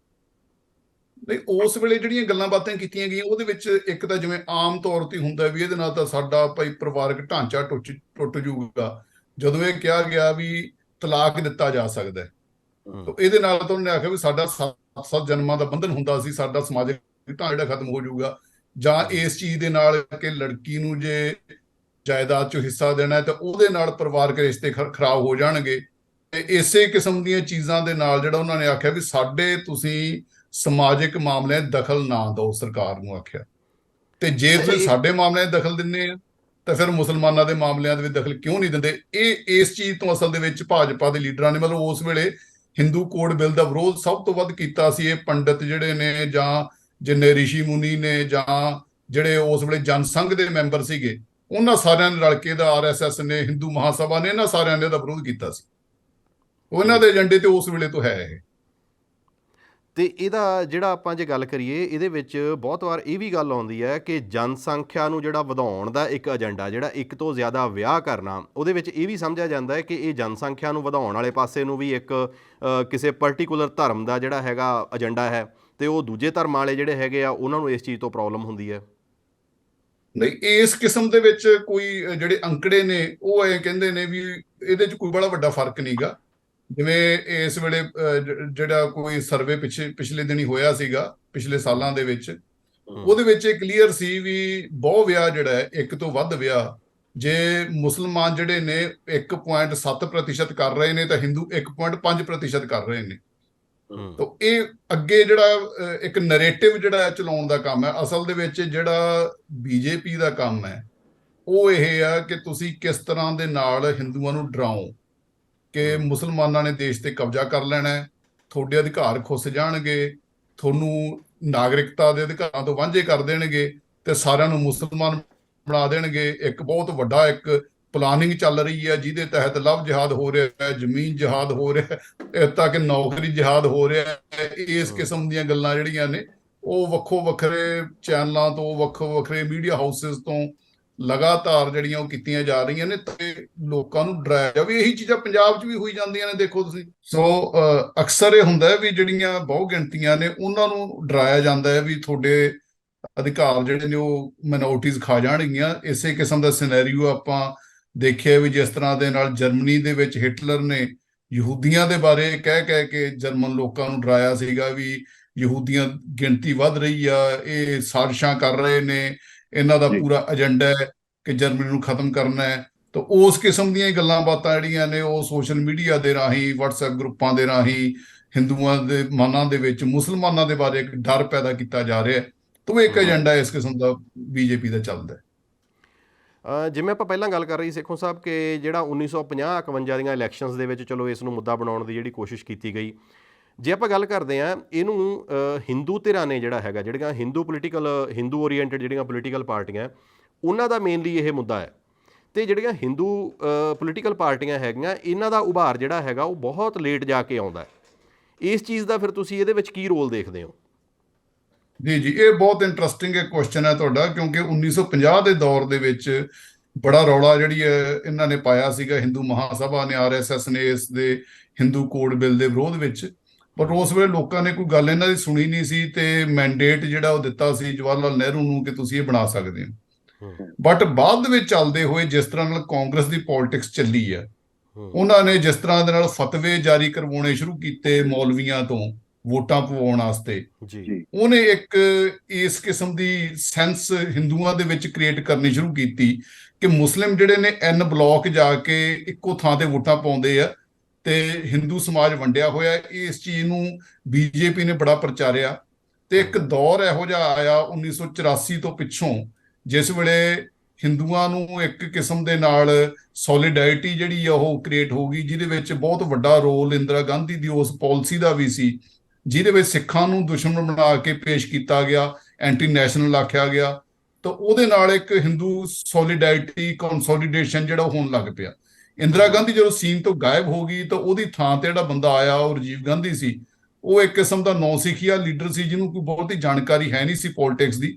ਨਹੀਂ, ਉਸ ਵੇਲੇ ਜਿਹੜੀਆਂ ਗੱਲਾਂ ਬਾਤਾਂ ਕੀਤੀਆਂ ਗਈਆਂ ਉਹਦੇ ਵਿੱਚ ਇੱਕ ਤਾਂ ਜਿਵੇਂ ਆਮ ਤੌਰ ਤੇ ਹੁੰਦਾ ਵੀ ਇਹਦੇ ਨਾਲ ਤਾਂ ਸਾਡਾ ਭਾਈ ਪਰਿਵਾਰਕ ਢਾਂਚਾ ਟੁੱਟ ਜੂਗਾ। ਜਦੋਂ ਇਹ ਕਿਹਾ ਗਿਆ ਵੀ ਤਲਾਕ ਦਿੱਤਾ ਜਾ ਸਕਦਾ ਹੈ, ਤਾਂ ਇਹਦੇ ਨਾਲ ਤਾਂ ਉਹਨੇ ਆਖਿਆ ਵੀ ਸਾਡਾ 7 ਜਨਮਾਂ ਦਾ ਬੰਧਨ ਹੁੰਦਾ ਸੀ, ਸਾਡਾ ਸਮਾਜਿਕ ਢਾਂਚਾ ਜਿਹੜਾ ਖਤਮ ਹੋ ਜਾਊਗਾ। ਜਾਂ ਇਸ ਚੀਜ਼ ਦੇ ਨਾਲ ਕਿ ਲੜਕੀ ਨੂੰ ਜੇ ਜਾਇਦਾਦ 'ਚੋਂ ਹਿੱਸਾ ਦੇਣਾ ਤਾਂ ਉਹਦੇ ਨਾਲ ਪਰਿਵਾਰਕ ਰਿਸ਼ਤੇ ਖਰਾਬ ਹੋ ਜਾਣਗੇ। ਤੇ ਇਸੇ ਕਿਸਮ ਦੀਆਂ ਚੀਜ਼ਾਂ ਦੇ ਨਾਲ ਜਿਹੜਾ ਉਹਨਾਂ ਨੇ ਆਖਿਆ ਵੀ ਸਾਡੇ ਤੁਸੀਂ ਸਮਾਜਿਕ ਮਾਮਲਿਆਂ 'ਚ ਦਖਲ ਨਾ ਦਿਓ, ਸਰਕਾਰ ਨੂੰ ਆਖਿਆ। ਤੇ ਜੇ ਤੁਸੀਂ ਸਾਡੇ ਮਾਮਲਿਆਂ 'ਚ ਦਖਲ ਦਿੰਦੇ ਆ ਤਾਂ ਫਿਰ ਮੁਸਲਮਾਨਾਂ ਦੇ ਮਾਮਲਿਆਂ ਦੇ ਵਿੱਚ ਦਖਲ ਕਿਉਂ ਨਹੀਂ ਦਿੰਦੇ? ਇਸ ਚੀਜ਼ ਤੋਂ ਅਸਲ ਦੇ ਵਿੱਚ ਭਾਜਪਾ ਦੇ ਲੀਡਰਾਂ ਨੇ ਮਤਲਬ ਉਸ ਵੇਲੇ ਹਿੰਦੂ ਕੋਡ ਬਿੱਲ ਦਾ ਵਿਰੋਧ ਸਭ ਤੋਂ ਵੱਧ ਕੀਤਾ ਸੀ। ਇਹ ਪੰਡਤ ਜਿਹੜੇ ਨੇ ਜਾਂ ਜਿੰਨੇ ਰਿਸ਼ੀ ਮੁਨੀ ਨੇ ਜਾਂ ਜਿਹੜੇ ਉਸ ਵੇਲੇ ਜਨਸੰਘ ਦੇ ਮੈਂਬਰ ਸੀਗੇ, ਉਹਨਾਂ ਸਾਰਿਆਂ ਨੇ ਰਲ ਕੇ ਦਾ RSS ਨੇ, ਹਿੰਦੂ ਮਹਾਸਭਾ ਨੇ, ਇਹਨਾਂ ਸਾਰਿਆਂ ਨੇ ਇਹਦਾ ਵਿਰੋਧ ਕੀਤਾ ਸੀ। ਉਹਨਾਂ ਦੇ ਏਜੰਡੇ ਤੇ ਉਸ ਵੇਲੇ ਤੋਂ ਹੈ ਇਹ। ਤੇ ਇਹਦਾ ਜਿਹੜਾ ਆਪਾਂ ਜੇ ਗੱਲ ਕਰੀਏ, ਇਹਦੇ ਵਿੱਚ ਬਹੁਤ ਵਾਰ ਇਹ ਵੀ ਗੱਲ ਆਉਂਦੀ ਹੈ ਕਿ ਜਨਸੰਖਿਆ ਨੂੰ ਜਿਹੜਾ ਵਧਾਉਣ ਦਾ ਇੱਕ ਏਜੰਡਾ, ਜਿਹੜਾ ਇੱਕ ਤੋਂ ਜ਼ਿਆਦਾ ਵਿਆਹ ਕਰਨਾ, ਉਹਦੇ ਵਿੱਚ ਇਹ ਵੀ ਸਮਝਿਆ ਜਾਂਦਾ ਹੈ ਕਿ ਇਹ ਜਨਸੰਖਿਆ ਨੂੰ ਵਧਾਉਣ ਵਾਲੇ ਪਾਸੇ ਨੂੰ ਵੀ ਇੱਕ ਕਿਸੇ ਪਰਟੀਕੂਲਰ ਧਰਮ ਦਾ ਜਿਹੜਾ ਹੈਗਾ ਏਜੰਡਾ ਹੈ, ਤੇ ਉਹ ਦੂਜੇ ਧਰਮ ਵਾਲੇ ਜਿਹੜੇ ਹੈਗੇ ਆ ਉਹਨਾਂ ਨੂੰ ਇਸ ਚੀਜ਼ ਤੋਂ ਪ੍ਰੋਬਲਮ ਹੁੰਦੀ ਹੈ। ਨਹੀਂ, ਇਸ ਕਿਸਮ ਦੇ ਵਿੱਚ ਕੋਈ ਜਿਹੜੇ ਅੰਕੜੇ ਨੇ ਉਹ ਇਹ ਕਹਿੰਦੇ ਨੇ ਵੀ ਇਹਦੇ 'ਚ ਕੋਈ ਬੜਾ ਵੱਡਾ ਫਰਕ ਨਹੀਂਗਾ। ਜਿਵੇਂ ਇਸ ਵੇਲੇ ਜਿਹੜਾ ਕੋਈ ਸਰਵੇ ਪਿਛਲੇ ਦਿਨੀ ਹੋਇਆ ਸੀਗਾ ਪਿਛਲੇ ਸਾਲਾਂ ਦੇ ਵਿੱਚ, ਉਹਦੇ ਵਿੱਚ ਇਹ ਕਲੀਅਰ ਸੀ ਵੀ ਬਹੁ ਵਿਆਹ ਜਿਹੜਾ ਹੈ, ਇੱਕ ਤੋਂ ਵੱਧ ਵਿਆਹ, ਜੇ ਮੁਸਲਮਾਨ ਜਿਹੜੇ ਨੇ 1.7% ਕਰ ਰਹੇ ਨੇ ਤਾਂ ਹਿੰਦੂ 1.5% ਕਰ ਰਹੇ ਨੇ। ਤਾਂ ਇਹ ਅੱਗੇ ਜਿਹੜਾ ਇੱਕ ਨੈਰੇਟਿਵ ਜਿਹੜਾ ਚਲਾਉਣ ਦਾ ਕੰਮ ਹੈ। ਅਸਲ ਦੇ ਵਿੱਚ ਜਿਹੜਾ ਬੀਜੇਪੀ ਦਾ ਕੰਮ ਹੈ ਉਹ ਇਹ ਆ ਕਿ ਤੁਸੀਂ ਕਿਸ ਤਰ੍ਹਾਂ ਦੇ ਨਾਲ ਹਿੰਦੂਆਂ ਨੂੰ ਡਰਾਓ ਕਿ ਮੁਸਲਮਾਨਾਂ ਨੇ ਦੇਸ਼ ਤੇ ਕਬਜ਼ਾ ਕਰ ਲੈਣਾ ਹੈ, ਤੁਹਾਡੇ ਅਧਿਕਾਰ ਖੁੱਸ ਜਾਣਗੇ, ਤੁਹਾਨੂੰ ਨਾਗਰਿਕਤਾ ਦੇ ਅਧਿਕਾਰਾਂ ਤੋਂ ਵਾਂਝੇ ਕਰ ਦੇਣਗੇ ਤੇ ਸਾਰਿਆਂ ਨੂੰ ਮੁਸਲਮਾਨ ਬਣਾ ਦੇਣਗੇ। ਇੱਕ ਬਹੁਤ ਵੱਡਾ ਇੱਕ ਪਲਾਨਿੰਗ ਚੱਲ ਰਹੀ ਹੈ ਜਿਹਦੇ ਤਹਿਤ ਲਵ ਜਿਹਾਦ ਹੋ ਰਿਹਾ ਹੈ, ਜ਼ਮੀਨ ਜਿਹਾਦ ਹੋ ਰਿਹਾ ਹੈ, ਇੱਥੇ ਤੱਕ ਨੌਕਰੀ ਜਿਹਾਦ ਹੋ ਰਿਹਾ ਹੈ। ਇਸ ਕਿਸਮ ਦੀਆਂ ਗੱਲਾਂ ਜਿਹੜੀਆਂ ਨੇ ਉਹ ਵੱਖੋ ਵੱਖਰੇ ਚੈਨਲਾਂ ਤੋਂ, ਵੱਖੋ ਵੱਖਰੇ ਮੀਡੀਆ ਹਾਊਸਿਸ ਤੋਂ ਲਗਾਤਾਰ ਜਿਹੜੀਆਂ ਉਹ ਕੀਤੀਆਂ ਜਾ ਰਹੀਆਂ ਨੇ ਤੇ ਲੋਕਾਂ ਨੂੰ ਡਰਾਇਆ ਜਾਵੇ। ਇਹੀ ਚੀਜ਼ਾਂ ਪੰਜਾਬ 'ਚ ਵੀ ਹੋਈ ਜਾਂਦੀਆਂ ਨੇ, ਦੇਖੋ ਤੁਸੀਂ। ਸੋ ਅਕਸਰ ਇਹ ਹੁੰਦਾ ਹੈ ਵੀ ਜਿਹੜੀਆਂ ਬਹੁ ਗਿਣਤੀਆਂ ਨੇ ਉਹਨਾਂ ਨੂੰ ਡਰਾਇਆ ਜਾਂਦਾ ਹੈ ਵੀ ਤੁਹਾਡੇ ਅਧਿਕਾਰ ਜਿਹੜੇ ਨੇ ਉਹ ਮਾਈਨੋਰਟੀਜ਼ ਖਾ ਜਾਣਗੀਆਂ। ਇਸੇ ਕਿਸਮ ਦਾ ਸਿਨੈਰੀਓ ਆਪਾਂ ਦੇਖਿਆ ਵੀ ਜਿਸ ਤਰ੍ਹਾਂ ਦੇ ਨਾਲ ਜਰਮਨੀ ਦੇ ਵਿੱਚ ਹਿਟਲਰ ਨੇ ਯਹੂਦੀਆਂ ਦੇ ਬਾਰੇ ਕਹਿ ਕੇ ਜਰਮਨ ਲੋਕਾਂ ਨੂੰ ਡਰਾਇਆ ਸੀਗਾ ਵੀ ਯਹੂਦੀਆਂ ਗਿਣਤੀ ਵੱਧ ਰਹੀ ਆ, ਇਹ ਸਾਜ਼ਿਸ਼ਾਂ ਕਰ ਰਹੇ ਨੇ, ਇਹਨਾਂ ਦਾ ਪੂਰਾ ਏਜੰਡਾ ਹੈ ਕਿ ਜਰਮਨੀ ਨੂੰ ਖਤਮ ਕਰਨਾ ਹੈ। ਤਾਂ ਉਸ ਕਿਸਮ ਦੀਆਂ ਗੱਲਾਂ ਬਾਤਾਂ ਜਿਹੜੀਆਂ ਨੇ ਉਹ ਸੋਸ਼ਲ ਮੀਡੀਆ ਦੇ ਰਾਹੀਂ, WhatsApp ਗਰੁੱਪਾਂ ਦੇ ਰਾਹੀਂ ਹਿੰਦੂਆਂ ਦੇ ਮਨਾਂ ਦੇ ਵਿੱਚ ਮੁਸਲਮਾਨਾਂ ਦੇ ਬਾਰੇ ਇੱਕ ਡਰ ਪੈਦਾ ਕੀਤਾ ਜਾ ਰਿਹਾ ਹੈ। ਤਾਂ ਇੱਕ ਏਜੰਡਾ ਇਸ ਕਿਸਮ ਦਾ ਬੀਜੇਪੀ ਦਾ ਚੱਲਦਾ ਹੈ। ਜਿਵੇਂ ਆਪਾਂ ਪਹਿਲਾਂ ਗੱਲ ਕਰ ਰਹੀ ਸੇਖੋਂ ਸਾਹਿਬ ਕਿ ਜਿਹੜਾ 1950-51 ਦੀਆਂ ਇਲੈਕਸ਼ਨਸ ਦੇ ਵਿੱਚ ਚਲੋ ਇਸ ਨੂੰ ਮੁੱਦਾ ਬਣਾਉਣ ਦੀ ਜਿਹੜੀ ਕੋਸ਼ਿਸ਼ ਕੀਤੀ ਗਈ, ਜੇ ਆਪਾਂ ਗੱਲ ਕਰਦੇ ਹਾਂ ਇਹਨੂੰ ਹਿੰਦੂ ਧਿਰਾਂ ਨੇ ਜਿਹੜਾ ਹੈਗਾ, ਜਿਹੜੀਆਂ ਹਿੰਦੂ ਓਰੀਐਂਟਡ ਜਿਹੜੀਆਂ ਪੋਲੀਟੀਕਲ ਪਾਰਟੀਆਂ, ਉਹਨਾਂ ਦਾ ਮੇਨਲੀ ਇਹ ਮੁੱਦਾ ਹੈ। ਅਤੇ ਜਿਹੜੀਆਂ ਹਿੰਦੂ ਪੋਲੀਟੀਕਲ ਪਾਰਟੀਆਂ ਹੈਗੀਆਂ, ਇਹਨਾਂ ਦਾ ਉਭਾਰ ਜਿਹੜਾ ਹੈਗਾ ਉਹ ਬਹੁਤ ਲੇਟ ਜਾ ਕੇ ਆਉਂਦਾ। ਇਸ ਚੀਜ਼ ਦਾ ਫਿਰ ਤੁਸੀਂ ਇਹਦੇ ਵਿੱਚ ਕੀ ਰੋਲ ਦੇਖਦੇ ਹੋ? ਜੀ, ਇਹ ਬਹੁਤ ਇੰਟਰਸਟਿੰਗ ਇੱਕ ਕੁਐਸਚਨ ਹੈ ਤੁਹਾਡਾ, ਕਿਉਂਕਿ 1950 ਦੇ ਦੌਰ ਦੇ ਵਿੱਚ ਬੜਾ ਰੌਲਾ ਜਿਹੜੀ ਹੈ ਇਹਨਾਂ ਨੇ ਪਾਇਆ ਸੀਗਾ। ਹਿੰਦੂ ਮਹਾਸਭਾ ਨੇ, RSS ਨੇ ਇਸ ਦੇ ਹਿੰਦੂ ਕੋਡ ਬਿੱਲ ਦੇ ਵਿਰੋਧ ਵਿੱਚ। ਪਰ ਉਸ ਵੇਲੇ ਲੋਕਾਂ ਨੇ ਕੋਈ ਗੱਲ ਇਹਨਾਂ ਦੀ ਸੁਣੀ ਨਹੀਂ ਸੀ ਤੇ ਮੈਂਡੇਟ ਜਿਹੜਾ ਉਹ ਦਿੱਤਾ ਸੀ ਜਵਾਹਰ ਲਾਲ ਨਹਿਰੂ ਨੂੰ ਕਿ ਤੁਸੀਂ ਇਹ ਬਣਾ ਸਕਦੇ ਹੋ। ਬਟ ਬਾਅਦ ਦੇ ਵਿੱਚ ਚੱਲਦੇ ਹੋਏ ਜਿਸ ਤਰ੍ਹਾਂ ਨਾਲ ਕਾਂਗਰਸ ਦੀ ਪੋਲਿਟਿਕਸ ਚੱਲੀ ਹੈ, ਉਹਨਾਂ ਨੇ ਜਿਸ ਤਰ੍ਹਾਂ ਦੇ ਨਾਲ ਫਤਵੇ ਜਾਰੀ ਕਰਵਾਉਣੇ ਸ਼ੁਰੂ ਕੀਤੇ ਮੌਲਵੀਆਂ ਤੋਂ ਵੋਟਾਂ ਪਵਾਉਣ ਵਾਸਤੇ, ਜੀ ਉਹਨੇ ਇੱਕ ਇਸ ਕਿਸਮ ਦੀ ਸੈਂਸ ਹਿੰਦੂਆਂ ਦੇ ਵਿੱਚ ਕ੍ਰੀਏਟ ਕਰਨੀ ਸ਼ੁਰੂ ਕੀਤੀ ਕਿ ਮੁਸਲਿਮ ਜਿਹੜੇ ਨੇ ਐਨ ਬਲਾਕ ਜਾ ਕੇ ਇੱਕੋ ਥਾਂ ਤੇ ਵੋਟਾਂ ਪਾਉਂਦੇ ਆ ਤੇ ਹਿੰਦੂ ਸਮਾਜ ਵੰਡਿਆ ਹੋਇਆ। ਇਸ ਚੀਜ਼ ਨੂੰ ਬੀਜੇਪੀ ਨੇ ਬੜਾ ਪ੍ਰਚਾਰਿਆ ਤੇ ਇੱਕ ਦੌਰ ਇਹੋ ਜਿਹਾ ਆਇਆ 1984 ਤੋਂ ਪਿੱਛੋਂ, ਜਿਸ ਵੇਲੇ ਹਿੰਦੂਆਂ ਨੂੰ ਇੱਕ ਕਿਸਮ ਦੇ ਨਾਲ ਸੋਲੀਡੈਰਿਟੀ ਜਿਹੜੀ ਆ ਉਹ ਕ੍ਰੀਏਟ ਹੋ ਗਈ, ਜਿਹਦੇ ਵਿੱਚ ਬਹੁਤ ਵੱਡਾ ਰੋਲ ਇੰਦਰਾ ਗਾਂਧੀ ਦੀ ਉਸ ਪਾਲਿਸੀ ਦਾ ਵੀ ਸੀ, ਜਿਹਦੇ ਵਿੱਚ ਸਿੱਖਾਂ ਨੂੰ ਦੁਸ਼ਮਣ ਬਣਾ ਕੇ ਪੇਸ਼ ਕੀਤਾ ਗਿਆ, ਐਂਟੀ ਨੈਸ਼ਨਲ ਆਖਿਆ ਗਿਆ। ਤਾਂ ਉਹਦੇ ਨਾਲ ਇੱਕ ਹਿੰਦੂ ਸੋਲੀਡੈਰਿਟੀ ਕੰਸੋਲੀਡੇਸ਼ਨ ਜਿਹੜਾ ਹੋਣ ਲੱਗ ਪਿਆ। ਇੰਦਰਾ ਗਾਂਧੀ ਜਦੋਂ ਸੀਨ ਤੋਂ ਗਾਇਬ ਹੋ ਗਈ ਤਾਂ ਉਹਦੀ ਥਾਂ ਤੇ ਜਿਹੜਾ ਬੰਦਾ ਆਇਆ ਉਹ ਰਾਜੀਵ ਗਾਂਧੀ ਸੀ। ਉਹ ਇੱਕ ਕਿਸਮ ਦਾ ਨੌਸਿਖੀਆ ਲੀਡਰ ਸੀ, ਜਿਹਨੂੰ ਕੋਈ ਬਹੁਤੀ ਜਾਣਕਾਰੀ ਹੈ ਨਹੀਂ ਸੀ ਪੋਲਿਟਿਕਸ ਦੀ।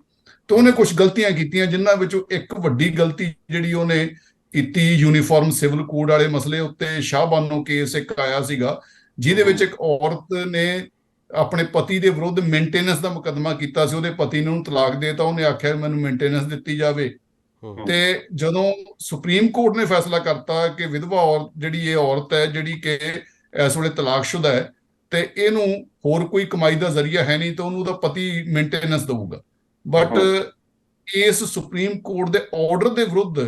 ਤੇ ਉਹਨੇ ਕੁਝ ਗਲਤੀਆਂ ਕੀਤੀਆਂ, ਜਿਨ੍ਹਾਂ ਵਿੱਚੋਂ ਇੱਕ ਵੱਡੀ ਗਲਤੀ ਜਿਹੜੀ ਉਹਨੇ ਕੀਤੀ, ਯੂਨੀਫਾਰਮ ਸਿਵਲ ਕੋਡ ਵਾਲੇ ਮਸਲੇ ਉੱਤੇ ਸ਼ਾਹਬਾਨੋ ਕੇਸ ਇੱਕ ਆਇਆ ਸੀਗਾ, ਜਿਹਦੇ ਵਿੱਚ ਇੱਕ ਔਰਤ ਨੇ ਆਪਣੇ ਪਤੀ ਦੇ ਵਿਰੁੱਧ ਮੇਨਟੇਨੈਂਸ ਦਾ ਮੁਕੱਦਮਾ ਕੀਤਾ ਸੀ। ਉਹਦੇ ਪਤੀ ਨੇ ਉਹਨੂੰ ਤਲਾਕ ਦੇਤਾ, ਉਹਨੇ ਆਖਿਆ ਮੈਨੂੰ ਮੇਨਟੇਨੈਂਸ ਦਿੱਤੀ ਜਾਵੇ। ਤੇ ਜਦੋਂ ਸੁਪਰੀਮ ਕੋਰਟ ਨੇ ਫੈਸਲਾ ਕਰਤਾ ਕਿ ਵਿਧਵਾ ਔਰਤ ਜਿਹੜੀ ਇਹ ਔਰਤ ਹੈ ਜਿਹੜੀ ਕਿ ਇਸ ਵੇਲੇ ਤਲਾਕਸ਼ੁਦਾ ਹੈ ਤੇ ਇਹਨੂੰ ਹੋਰ ਕੋਈ ਕਮਾਈ ਦਾ ਜ਼ਰੀਆ ਹੈ ਨਹੀਂ, ਤਾਂ ਉਹਨੂੰ ਉਹਦਾ ਪਤੀ ਮੇਨਟੇਨੈਂਸ ਦੇਊਗਾ। ਬਟ ਇਸ ਸੁਪਰੀਮ ਕੋਰਟ ਦੇ ਆਰਡਰ ਦੇ ਵਿਰੁੱਧ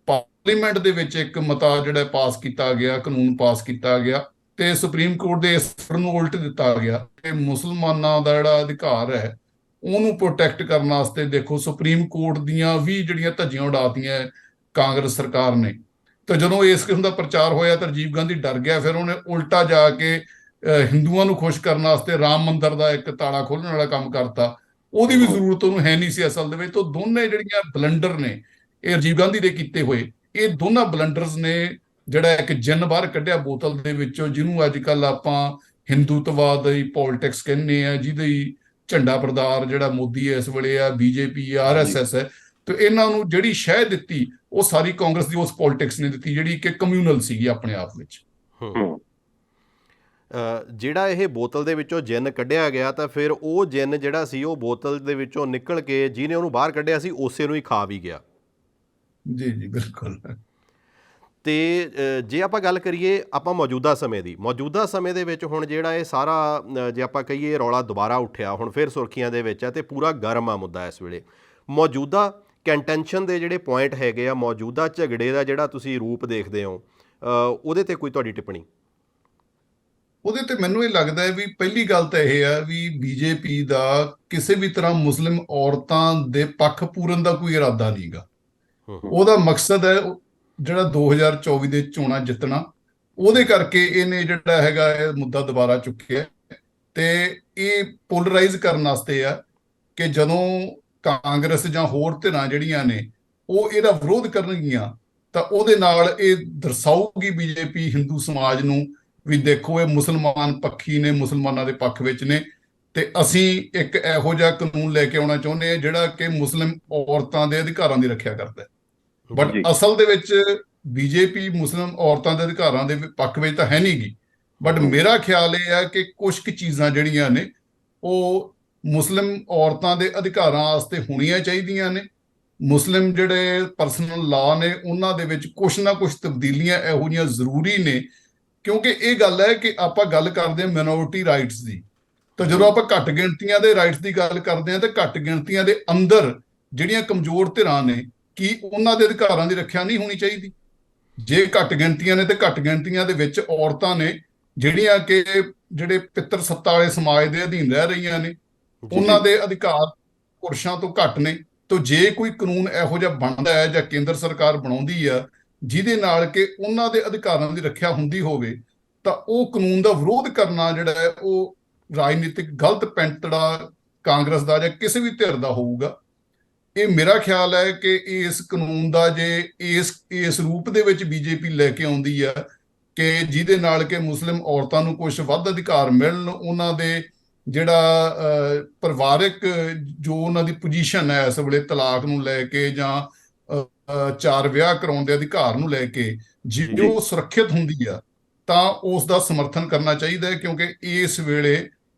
ਪਾਰਲੀਮੈਂਟ ਦੇ ਵਿੱਚ ਇੱਕ ਮਤਾ ਜਿਹੜਾ ਪਾਸ ਕੀਤਾ ਗਿਆ, ਕਾਨੂੰਨ ਪਾਸ ਕੀਤਾ ਗਿਆ ਤੇ ਸੁਪਰੀਮ ਕੋਰਟ ਦੇ ਇਸ ਨੂੰ ਉਲਟ ਦਿੱਤਾ ਗਿਆ ਕਿ ਮੁਸਲਮਾਨਾਂ ਦਾ ਜਿਹੜਾ ਅਧਿਕਾਰ ਹੈ ਉਹਨੂੰ ਪ੍ਰੋਟੈਕਟ ਕਰਨ ਵਾਸਤੇ ਦੇਖੋ ਸੁਪਰੀਮ ਕੋਰਟ ਦੀਆਂ ਵੀ ਜਿਹੜੀਆਂ ਧੱਜੀਆਂ ਉਡਾਤੀਆਂ ਕਾਂਗਰਸ ਸਰਕਾਰ ਨੇ। ਤਾਂ ਜਦੋਂ ਇਸ ਕਿਸਮ ਦਾ ਪ੍ਰਚਾਰ ਹੋਇਆ ਤਾਂ ਰਾਜੀਵ ਗਾਂਧੀ ਡਰ ਗਿਆ, ਫਿਰ ਉਹਨੇ ਉਲਟਾ ਜਾ ਕੇ ਹਿੰਦੂਆਂ ਨੂੰ ਖੁਸ਼ ਕਰਨ ਵਾਸਤੇ ਰਾਮ ਮੰਦਿਰ ਦਾ ਇੱਕ ਤਾਲਾ ਖੋਲਣ ਵਾਲਾ ਕੰਮ ਕਰਤਾ। ਉਹਦੀ ਵੀ ਜ਼ਰੂਰਤ ਉਹਨੂੰ ਹੈ ਨਹੀਂ ਸੀ ਅਸਲ ਦੇ ਵਿੱਚ। ਤਾਂ ਦੋਨੇ ਜਿਹੜੀਆਂ ਬਲੰਡਰ ਨੇ ਇਹ ਰਾਜੀਵ ਗਾਂਧੀ ਦੇ ਕੀਤੇ ਹੋਏ, ਇਹ ਦੋਨਾਂ ਬਲੰਡਰਸ ਨੇ ਜਿਹੜਾ ਇੱਕ ਜਿੰਨ ਬਾਹਰ ਕੱਢਿਆ ਬੋਤਲ ਦੇ ਵਿੱਚੋਂ, ਜਿਹਨੂੰ ਅੱਜ ਕੱਲ ਆਪਾਂ ਹਿੰਦੂਤਵਾਦ ਦੀ ਪੋਲਿਟਿਕਸ ਕਹਿੰਦੇ ਆ, ਜਿਹਦੀ ਝੰਡਾ ਪ੍ਰਦਾਰ ਜਿਹੜਾ ਮੋਦੀ ਇਸ ਵੇਲੇ ਆ, ਬੀਜੇਪੀ RSS ਹੈ। ਤੇ ਇਹਨਾਂ ਨੂੰ ਜਿਹੜੀ ਸ਼ਹਿ ਦਿੱਤੀ ਉਹ ਸਾਰੀ ਕਾਂਗਰਸ ਦੀ ਉਸ ਪੋਲਿਟਿਕਸ ਨੇ ਦਿੱਤੀ, ਜਿਹੜੀ ਕਿ ਕਮਿਊਨਲ ਸੀਗੀ ਆਪਣੇ ਆਪ ਵਿੱਚ। ਜਿਹੜਾ ਇਹ ਬੋਤਲ ਦੇ ਵਿੱਚੋਂ ਜਿੰਨ ਕੱਢਿਆ ਗਿਆ ਤਾਂ ਫਿਰ ਉਹ ਜਿੰਨ ਜਿਹੜਾ ਸੀ ਉਹ ਬੋਤਲ ਦੇ ਵਿੱਚੋਂ ਨਿਕਲ ਕੇ ਜਿਹਨੇ ਉਹਨੂੰ ਬਾਹਰ ਕੱਢਿਆ ਸੀ ਉਸੇ ਨੂੰ ਹੀ ਖਾ ਵੀ ਗਿਆ। ਜੀ ਜੀ ਬਿਲਕੁਲ। ਤੇ ਜੇ ਆਪਾਂ ਗੱਲ ਕਰੀਏ ਆਪਾਂ ਮੌਜੂਦਾ ਸਮੇਂ ਦੇ ਵਿੱਚ ਹੁਣ ਜਿਹੜਾ ਇਹ ਸਾਰਾ ਜੇ ਆਪਾਂ ਕਹੀਏ ਰੌਲਾ ਦੁਬਾਰਾ ਉੱਠਿਆ, ਹੁਣ ਫਿਰ ਸੁਰਖੀਆਂ ਦੇ ਵਿੱਚ ਹੈ ਤੇ ਪੂਰਾ ਗਰਮ ਆ ਮੁੱਦਾ ਇਸ ਵੇਲੇ। ਮੌਜੂਦਾ ਕੰਟੈਂਸ਼ਨ ਦੇ ਜਿਹੜੇ ਪੁਆਇੰਟ ਹੈਗੇ ਆ, ਮੌਜੂਦਾ ਝਗੜੇ ਦਾ ਜਿਹੜਾ ਤੁਸੀਂ ਰੂਪ ਦੇਖਦੇ ਹੋ, ਉਹਦੇ ਤੇ ਕੋਈ ਤੁਹਾਡੀ ਟਿੱਪਣੀ? ਉਹਦੇ ਤੇ ਮੈਨੂੰ ਇਹ ਲੱਗਦਾ ਹੈ ਵੀ ਪਹਿਲੀ ਗੱਲ ਤਾਂ ਇਹ ਹੈ ਵੀ ਬੀਜੇਪੀ ਦਾ ਕਿਸੇ ਵੀ ਤਰ੍ਹਾਂ ਮੁਸਲਿਮ ਔਰਤਾਂ ਦੇ ਪੱਖ ਪੂਰਨ ਦਾ ਕੋਈ ਇਰਾਦਾ ਨਹੀਂਗਾ। ਉਹਦਾ ਮਕਸਦ ਹੈ ਜਿਹੜਾ 2024 ਦੇ ਚੋਣਾਂ ਜਿੱਤਣਾ। ਉਹਦੇ ਕਰਕੇ ਇਹਨੇ ਜਿਹੜਾ ਹੈਗਾ ਇਹ ਮੁੱਦਾ ਦੁਬਾਰਾ ਚੁੱਕਿਆ ਤੇ ਇਹ ਪੋਲਰਾਈਜ਼ ਕਰਨ ਵਾਸਤੇ ਆ ਕਿ ਜਦੋਂ ਕਾਂਗਰਸ ਜਾਂ ਹੋਰ ਧਿਰਾਂ ਜਿਹੜੀਆਂ ਨੇ ਉਹ ਇਹਦਾ ਵਿਰੋਧ ਕਰਨਗੀਆਂ ਤਾਂ ਉਹਦੇ ਨਾਲ ਇਹ ਦਰਸਾਊਗੀ ਬੀਜੇਪੀ ਹਿੰਦੂ ਸਮਾਜ ਨੂੰ ਵੀ ਦੇਖੋ ਇਹ ਮੁਸਲਮਾਨ ਪੱਖੀ ਨੇ, ਮੁਸਲਮਾਨਾਂ ਦੇ ਪੱਖ ਵਿੱਚ ਨੇ ਤੇ ਅਸੀਂ ਇੱਕ ਇਹੋ ਜਿਹਾ ਕਾਨੂੰਨ ਲੈ ਕੇ ਆਉਣਾ ਚਾਹੁੰਦੇ ਹਾਂ ਜਿਹੜਾ ਕਿ ਮੁਸਲਿਮ ਔਰਤਾਂ ਦੇ ਅਧਿਕਾਰਾਂ ਦੀ ਰੱਖਿਆ ਕਰਦਾ ਹੈ। ਬਟ ਅਸਲ ਦੇ ਵਿੱਚ ਬੀਜੇਪੀ ਮੁਸਲਿਮ ਔਰਤਾਂ ਦੇ ਅਧਿਕਾਰਾਂ ਦੇ ਪੱਖ ਵਿੱਚ ਤਾਂ ਹੈ ਨਹੀਂ ਗੀ। ਬਟ ਮੇਰਾ ਖਿਆਲ ਇਹ ਹੈ ਕਿ ਕੁਝ ਕੁ ਚੀਜ਼ਾਂ ਜਿਹੜੀਆਂ ਨੇ ਉਹ ਮੁਸਲਿਮ ਔਰਤਾਂ ਦੇ ਅਧਿਕਾਰਾਂ ਵਾਸਤੇ ਹੋਣੀਆਂ ਚਾਹੀਦੀਆਂ ਨੇ। ਮੁਸਲਿਮ ਜਿਹੜੇ ਪਰਸਨਲ ਲਾ ਨੇ ਉਹਨਾਂ ਦੇ ਵਿੱਚ ਕੁਛ ਨਾ ਕੁਛ ਤਬਦੀਲੀਆਂ ਇਹੋ ਜਿਹੀਆਂ ਜ਼ਰੂਰੀ ਨੇ, ਕਿਉਂਕਿ ਇਹ ਗੱਲ ਹੈ ਕਿ ਆਪਾਂ ਗੱਲ ਕਰਦੇ ਹਾਂ ਮਿਨੋਰਿਟੀ ਰਾਈਟਸ ਦੀ, ਤਾਂ ਜਦੋਂ ਆਪਾਂ ਘੱਟ ਗਿਣਤੀਆਂ ਦੇ ਰਾਈਟਸ ਦੀ ਗੱਲ ਕਰਦੇ ਹਾਂ ਤਾਂ ਘੱਟ ਗਿਣਤੀਆਂ ਦੇ ਅੰਦਰ ਜਿਹੜੀਆਂ ਕਮਜ਼ੋਰ ਧਿਰਾਂ ਨੇ ਕੀ ਉਹਨਾਂ ਦੇ ਅਧਿਕਾਰਾਂ ਦੀ ਰੱਖਿਆ ਨਹੀਂ ਹੋਣੀ ਚਾਹੀਦੀ? ਜੇ ਘੱਟ ਗਿਣਤੀਆਂ ਨੇ ਤੇ ਘੱਟ ਗਿਣਤੀਆਂ ਦੇ ਵਿੱਚ ਔਰਤਾਂ ਨੇ ਜਿਹੜੀਆਂ ਕਿ ਜਿਹੜੇ ਪਿੱਤਰ ਸੱਤਾ ਵਾਲੇ ਸਮਾਜ ਦੇ ਅਧੀਨ ਰਹਿ ਰਹੀਆਂ ਨੇ, ਉਹਨਾਂ ਦੇ ਅਧਿਕਾਰ ਪੁਰਸ਼ਾਂ ਤੋਂ ਘੱਟ ਨੇ। ਤਾਂ ਜੇ ਕੋਈ ਕਾਨੂੰਨ ਇਹੋ ਜਿਹਾ ਬਣਦਾ ਹੈ ਜਾਂ ਕੇਂਦਰ ਸਰਕਾਰ ਬਣਾਉਂਦੀ ਆ ਜਿਹਦੇ ਨਾਲ ਕਿ ਉਹਨਾਂ ਦੇ ਅਧਿਕਾਰਾਂ ਦੀ ਰੱਖਿਆ ਹੁੰਦੀ ਹੋਵੇ, ਤਾਂ ਉਹ ਕਾਨੂੰਨ ਦਾ ਵਿਰੋਧ ਕਰਨਾ ਜਿਹੜਾ ਹੈ ਉਹ ਰਾਜਨੀਤਿਕ ਗਲਤ ਪੈਂਤੜਾ ਕਾਂਗਰਸ ਦਾ ਜਾਂ ਕਿਸੇ ਵੀ ਧਿਰ ਦਾ ਹੋਊਗਾ। ਇਹ ਮੇਰਾ ਖਿਆਲ ਹੈ ਕਿ ਇਸ ਕਾਨੂੰਨ ਦਾ ਜੇ ਇਸ ਰੂਪ ਦੇ ਵਿੱਚ ਬੀਜੇਪੀ ਲੈ ਕੇ ਆਉਂਦੀ ਆ ਕਿ ਜਿਹਦੇ ਨਾਲ ਕਿ ਮੁਸਲਿਮ ਔਰਤਾਂ ਨੂੰ ਕੁਝ ਵੱਧ ਅਧਿਕਾਰ ਮਿਲਣ, ਉਹਨਾਂ ਦੇ ਜਿਹੜਾ ਪਰਿਵਾਰਕ ਜੋ ਉਹਨਾਂ ਦੀ ਪੋਜੀਸ਼ਨ ਹੈ ਇਸ ਵੇਲੇ ਤਲਾਕ ਨੂੰ ਲੈ ਕੇ ਜਾਂ 4 ਵਿਆਹ ਕਰਾਉਣ ਦੇ ਅਧਿਕਾਰ ਨੂੰ ਲੈ ਕੇ, ਜੇ ਉਹ ਸੁਰੱਖਿਅਤ ਹੁੰਦੀ ਆ ਤਾਂ ਉਸ ਦਾ ਸਮਰਥਨ ਕਰਨਾ ਚਾਹੀਦਾ ਹੈ। ਕਿਉਂਕਿ ਇਸ ਵੇਲੇ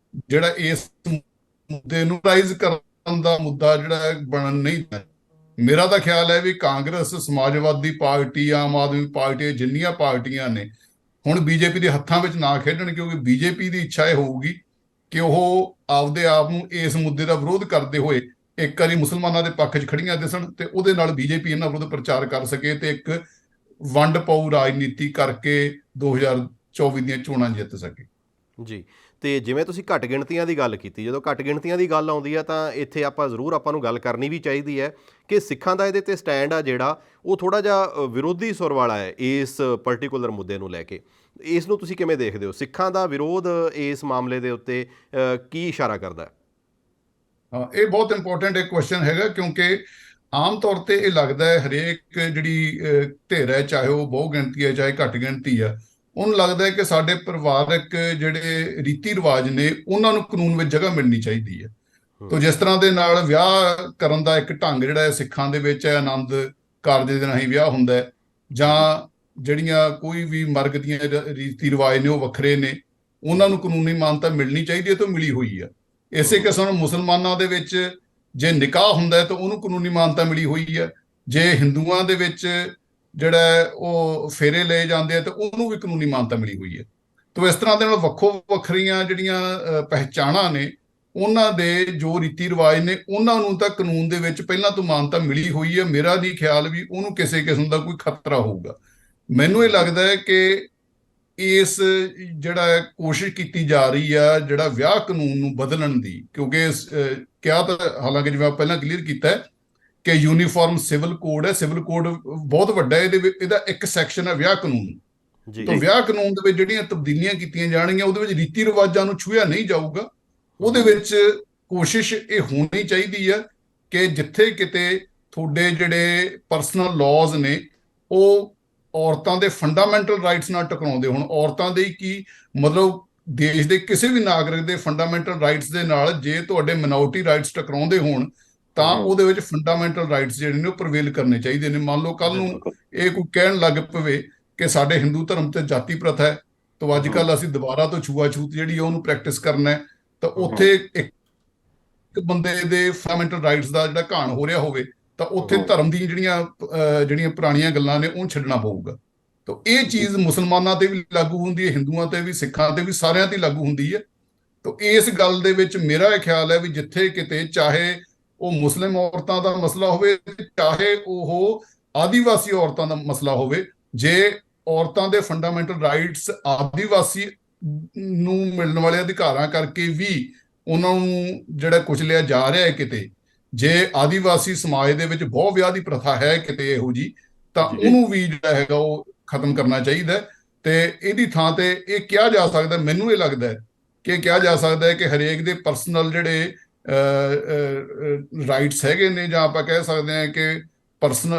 ਜਿਹੜਾ ਇਸ ਮੁੱਦੇ ਨੂੰ ਰਾਈਜ਼ ਕਰਨ ਦਾ ਮੁੱਦਾ ਜਿਹੜਾ ਬਣਨ ਨਹੀਂ ਹੈ। ਮੇਰਾ ਤਾਂ ਖਿਆਲ ਹੈ ਵੀ ਕਾਂਗਰਸ, ਸਮਾਜਵਾਦੀ ਪਾਰਟੀ, ਆਮ ਆਦਮੀ ਪਾਰਟੀ, ਜਿੰਨੀਆਂ ਪਾਰਟੀਆਂ ਨੇ ਹੁਣ ਬੀਜੇਪੀ ਦੇ ਹੱਥਾਂ ਵਿੱਚ ਨਾ ਖੇਡਣ, ਕਿਉਂਕਿ ਬੀਜੇਪੀ ਦੀ ਇੱਛਾ ਇਹ ਹੋਊਗੀ ਕਿ ਉਹ ਆਪਦੇ ਆਪ ਨੂੰ ਇਸ ਮੁੱਦੇ ਦਾ ਵਿਰੋਧ ਕਰਦੇ ਹੋਏ ਇੱਕ ਵਾਰੀ ਮੁਸਲਮਾਨਾਂ ਦੇ ਪੱਖ 'ਚ ਖੜੀਆਂ ਦਿਸਣ ਤੇ ਉਹਦੇ ਨਾਲ ਬੀਜੇਪੀ ਇਹਨਾਂ ਵਿਰੁੱਧ ਪ੍ਰਚਾਰ ਕਰ ਸਕੇ ਤੇ ਇੱਕ ਵੰਡ ਪਾਊ ਰਾਜਨੀਤੀ ਕਰਕੇ 2024 ਦੀਆਂ ਚੋਣਾਂ ਜਿੱਤ ਸਕੇ। ਜੀ। ਤੇ ਜਿਵੇਂ ਤੁਸੀਂ ਘੱਟ ਗਿਣਤੀਆਂ ਦੀ ਗੱਲ ਕੀਤੀ, ਜਦੋਂ ਘੱਟ ਗਿਣਤੀਆਂ ਦੀ ਗੱਲ ਆਉਂਦੀ ਆ ਤਾਂ ਇੱਥੇ ਆਪਾਂ ਨੂੰ ਗੱਲ ਕਰਨੀ ਵੀ ਚਾਹੀਦੀ ਹੈ ਕਿ ਸਿੱਖਾਂ ਦਾ ਇਹਦੇ 'ਤੇ ਸਟੈਂਡ ਆ ਜਿਹੜਾ ਉਹ ਥੋੜ੍ਹਾ ਜਿਹਾ ਵਿਰੋਧੀ ਸੁਰ ਵਾਲਾ ਹੈ ਇਸ ਪਰਟੀਕੂਲਰ ਮੁੱਦੇ ਨੂੰ ਲੈ ਕੇ। ਇਸ ਨੂੰ ਤੁਸੀਂ ਕਿਵੇਂ ਦੇਖਦੇ ਹੋ? ਸਿੱਖਾਂ ਦਾ ਵਿਰੋਧ ਇਸ ਮਾਮਲੇ ਦੇ ਉੱਤੇ ਕੀ ਇਸ਼ਾਰਾ ਕਰਦਾ ਹੈ? ਹਾਂ, ਇਹ ਬਹੁਤ ਇੰਪੋਰਟੈਂਟ ਇੱਕ ਕੁਐਸਚਨ ਹੈਗਾ, ਕਿਉਂਕਿ ਆਮ ਤੌਰ ਤੇ ਇਹ ਲੱਗਦਾ ਹੈ ਹਰੇਕ ਜਿਹੜੀ ਧਿਰ ਹੈ, ਚਾਹੇ ਉਹ ਬਹੁ ਗਿਣਤੀ ਹੈ ਚਾਹੇ ਘੱਟ ਗਿਣਤੀ ਆ, ਉਹਨੂੰ ਲੱਗਦਾ ਹੈ ਕਿ ਸਾਡੇ ਪਰਿਵਾਰਕ ਜਿਹੜੇ ਰੀਤੀ ਰਿਵਾਜ ਨੇ ਉਹਨਾਂ ਨੂੰ ਕਾਨੂੰਨ ਵਿੱਚ ਜਗ੍ਹਾ ਮਿਲਣੀ ਚਾਹੀਦੀ ਹੈ। ਤੋ ਜਿਸ ਤਰ੍ਹਾਂ ਦੇ ਨਾਲ ਵਿਆਹ ਕਰਨ ਦਾ ਇੱਕ ਢੰਗ ਜਿਹੜਾ ਹੈ ਸਿੱਖਾਂ ਦੇ ਵਿੱਚ ਹੈ, ਆਨੰਦ ਕਾਰਜ ਦੇ ਰਾਹੀਂ ਵਿਆਹ ਹੁੰਦਾ ਹੈ, ਜਾਂ ਜਿਹੜੀਆਂ ਕੋਈ ਵੀ ਮਰਗ ਦੀਆਂ ਰੀਤੀ ਰਿਵਾਜ ਨੇ ਉਹ ਵੱਖਰੇ ਨੇ, ਉਹਨਾਂ ਨੂੰ ਕਾਨੂੰਨੀ ਮਾਨਤਾ ਮਿਲਣੀ ਚਾਹੀਦੀ ਹੈ ਤੇ ਮਿਲੀ ਹੋਈ ਆ। ਇਸੇ ਕਿਸਮ ਨਾਲ ਮੁਸਲਮਾਨਾਂ ਦੇ ਵਿੱਚ ਜੇ ਨਿਕਾਹ ਹੁੰਦਾ ਹੈ ਤਾਂ ਉਹਨੂੰ ਕਾਨੂੰਨੀ ਮਾਨਤਾ ਮਿਲੀ ਹੋਈ ਹੈ। ਜੇ ਹਿੰਦੂਆਂ ਦੇ ਵਿੱਚ ਜਿਹੜਾ ਉਹ ਫੇਰੇ ਲਏ ਜਾਂਦੇ ਆ ਤਾਂ ਉਹਨੂੰ ਵੀ ਕਾਨੂੰਨੀ ਮਾਨਤਾ ਮਿਲੀ ਹੋਈ ਹੈ। ਤੋ ਇਸ ਤਰ੍ਹਾਂ ਦੇ ਨਾਲ ਵੱਖੋ ਵੱਖਰੀਆਂ ਜਿਹੜੀਆਂ ਪਹਿਚਾਣਾਂ ਨੇ, ਉਹਨਾਂ ਦੇ ਜੋ ਰੀਤੀ ਰਿਵਾਜ ਨੇ ਉਹਨਾਂ ਨੂੰ ਤਾਂ ਕਾਨੂੰਨ ਦੇ ਵਿੱਚ ਪਹਿਲਾਂ ਤੋਂ ਮਾਨਤਾ ਮਿਲੀ ਹੋਈ ਹੈ। ਮੇਰਾ ਨਹੀਂ ਖਿਆਲ ਵੀ ਉਹਨੂੰ ਕਿਸੇ ਕਿਸਮ ਦਾ ਕੋਈ ਖਤਰਾ ਹੋਊਗਾ। ਮੈਨੂੰ ਇਹ ਲੱਗਦਾ ਹੈ ਕਿ ਇਸ ਜਿਹੜਾ ਕੋਸ਼ਿਸ਼ ਕੀਤੀ ਜਾ ਰਹੀ ਆ ਜਿਹੜਾ ਵਿਆਹ ਕਾਨੂੰਨ ਨੂੰ ਬਦਲਣ ਦੀ, ਕਿਉਂਕਿ ਕਿਹਾ ਤਾਂ ਹਾਲਾਂਕਿ ਜਿਵੇਂ ਪਹਿਲਾਂ ਕਲੀਅਰ ਕੀਤਾ ਕਿ ਯੂਨੀਫਾਰਮ ਸਿਵਲ ਕੋਡ ਹੈ, ਸਿਵਲ ਕੋਡ ਬਹੁਤ ਵੱਡਾ ਹੈ, ਇਹਦਾ ਇੱਕ ਸੈਕਸ਼ਨ ਹੈ ਵਿਆਹ ਕਾਨੂੰਨ। ਤਾਂ ਵਿਆਹ ਕਾਨੂੰਨ ਦੇ ਵਿੱਚ ਜਿਹੜੀਆਂ ਤਬਦੀਲੀਆਂ ਕੀਤੀਆਂ ਜਾਣਗੀਆਂ ਉਹਦੇ ਵਿੱਚ ਰੀਤੀ ਰਿਵਾਜਾਂ ਨੂੰ ਛੂਹਿਆ ਨਹੀਂ ਜਾਊਗਾ। ਉਹਦੇ ਵਿੱਚ ਕੋਸ਼ਿਸ਼ ਇਹ ਹੋਣੀ ਚਾਹੀਦੀ ਹੈ ਕਿ ਜਿੱਥੇ ਕਿਤੇ ਤੁਹਾਡੇ ਜਿਹੜੇ ਪਰਸਨਲ ਲਾਜ਼ ਨੇ ਉਹ ਔਰਤਾਂ ਦੇ ਫੰਡਾਮੈਂਟਲ ਰਾਈਟਸ ਨਾਲ ਟਕਰਾਉਂਦੇ ਹੋਣ। ਔਰਤਾਂ ਦੇ ਕੀ ਮਤਲਬ, ਦੇਸ਼ ਦੇ ਕਿਸੇ ਵੀ ਨਾਗਰਿਕ ਦੇ ਫੰਡਾਮੈਂਟਲ ਰਾਈਟਸ ਦੇ ਨਾਲ ਜੇ ਤੁਹਾਡੇ ਮਿਨੋਰਟੀ ਰਾਈਟਸ ਟਕਰਾਉਂਦੇ ਹੋਣ ਤਾਂ ਉਹਦੇ ਵਿੱਚ ਫੰਡਾਮੈਂਟਲ ਰਾਈਟਸ ਜਿਹੜੇ ਨੇ ਉਹ ਪ੍ਰਵੇਲ ਕਰਨੇ ਚਾਹੀਦੇ ਨੇ। ਮੰਨ ਲਓ ਕੱਲ ਨੂੰ ਇਹ ਕੋਈ ਕਹਿਣ ਲੱਗ ਪਵੇ ਕਿ ਸਾਡੇ ਹਿੰਦੂ ਧਰਮ ਤੇ ਜਾਤੀ ਪ੍ਰਥਾ ਹੈ, ਤਾਂ ਅੱਜ ਕੱਲ ਅਸੀਂ ਦੁਬਾਰਾ ਤੋਂ ਛੂਆਛੂਤ ਜਿਹੜੀ ਉਹਨੂੰ ਪ੍ਰੈਕਟਿਸ ਕਰਨਾ ਹੈ, ਤਾਂ ਉੱਥੇ ਇੱਕ ਬੰਦੇ ਦੇ ਫੰਡਾਮੈਂਟਲ ਰਾਈਟਸ ਦਾ ਜਿਹੜਾ ਘਾਣ ਹੋ ਰਿਹਾ ਹੋਵੇ ਤਾਂ ਉੱਥੇ ਧਰਮ ਦੀਆਂ ਜਿਹੜੀਆਂ ਪੁਰਾਣੀਆਂ ਗੱਲਾਂ ਨੇ ਉਹ ਛੱਡਣਾ ਪਊਗਾ। ਤਾਂ ਇਹ ਚੀਜ਼ ਮੁਸਲਮਾਨਾਂ ਤੇ ਵੀ ਲਾਗੂ ਹੁੰਦੀ ਹੈ, ਹਿੰਦੂਆਂ ਤੇ ਵੀ, ਸਿੱਖਾਂ ਤੇ ਵੀ, ਸਾਰਿਆਂ ਤੇ ਲਾਗੂ ਹੁੰਦੀ ਹੈ। ਤਾਂ ਇਸ ਗੱਲ ਦੇ ਵਿੱਚ ਮੇਰਾ ਇਹ ਖਿਆਲ ਹੈ ਵੀ ਜਿੱਥੇ ਕਿਤੇ ਚਾਹੇ ਉਹ ਮੁਸਲਿਮ ਔਰਤਾਂ ਦਾ ਮਸਲਾ ਹੋਵੇ, ਚਾਹੇ ਉਹ ਆਦੀਵਾਸੀ ਔਰਤਾਂ ਦਾ ਮਸਲਾ ਹੋਵੇ, ਜੇ ਔਰਤਾਂ ਦੇ ਫੰਡਾਮੈਂਟਲ ਰਾਈਟਸ ਆਦੀਵਾਸੀ ਨੂੰ ਮਿਲਣ ਵਾਲੇ ਅਧਿਕਾਰਾਂ ਕਰਕੇ ਵੀ ਉਹਨਾਂ ਨੂੰ ਜਿਹੜਾ ਕੁਚਲਿਆ ਜਾ ਰਿਹਾ ਹੈ ਕਿਤੇ, ਜੇ ਆਦੀਵਾਸੀ ਸਮਾਜ ਦੇ ਵਿੱਚ ਬਹੁ ਵਿਆਹ ਦੀ ਪ੍ਰਥਾ ਹੈ ਕਿਤੇ ਇਹੋ ਜੀ, ਤਾਂ ਉਹਨੂੰ ਵੀ ਜਿਹੜਾ ਹੈਗਾ ਉਹ ਖਤਮ ਕਰਨਾ ਚਾਹੀਦਾ। ਤੇ ਇਹਦੀ ਥਾਂ ਤੇ ਇਹ ਕਿਹਾ ਜਾ ਸਕਦਾ, ਮੈਨੂੰ ਇਹ ਲੱਗਦਾ ਕਿ ਕਿਹਾ ਜਾ ਸਕਦਾ ਹੈ ਕਿ ਹਰੇਕ ਦੇ ਪਰਸਨਲ ਜਿਹੜੇ ਰਾਈਟਸ ਹੈਗੇ ਨੇ, ਜਾਂ ਆਪਾਂ ਕਹਿ ਸਕਦੇ ਹਾਂ ਕਿ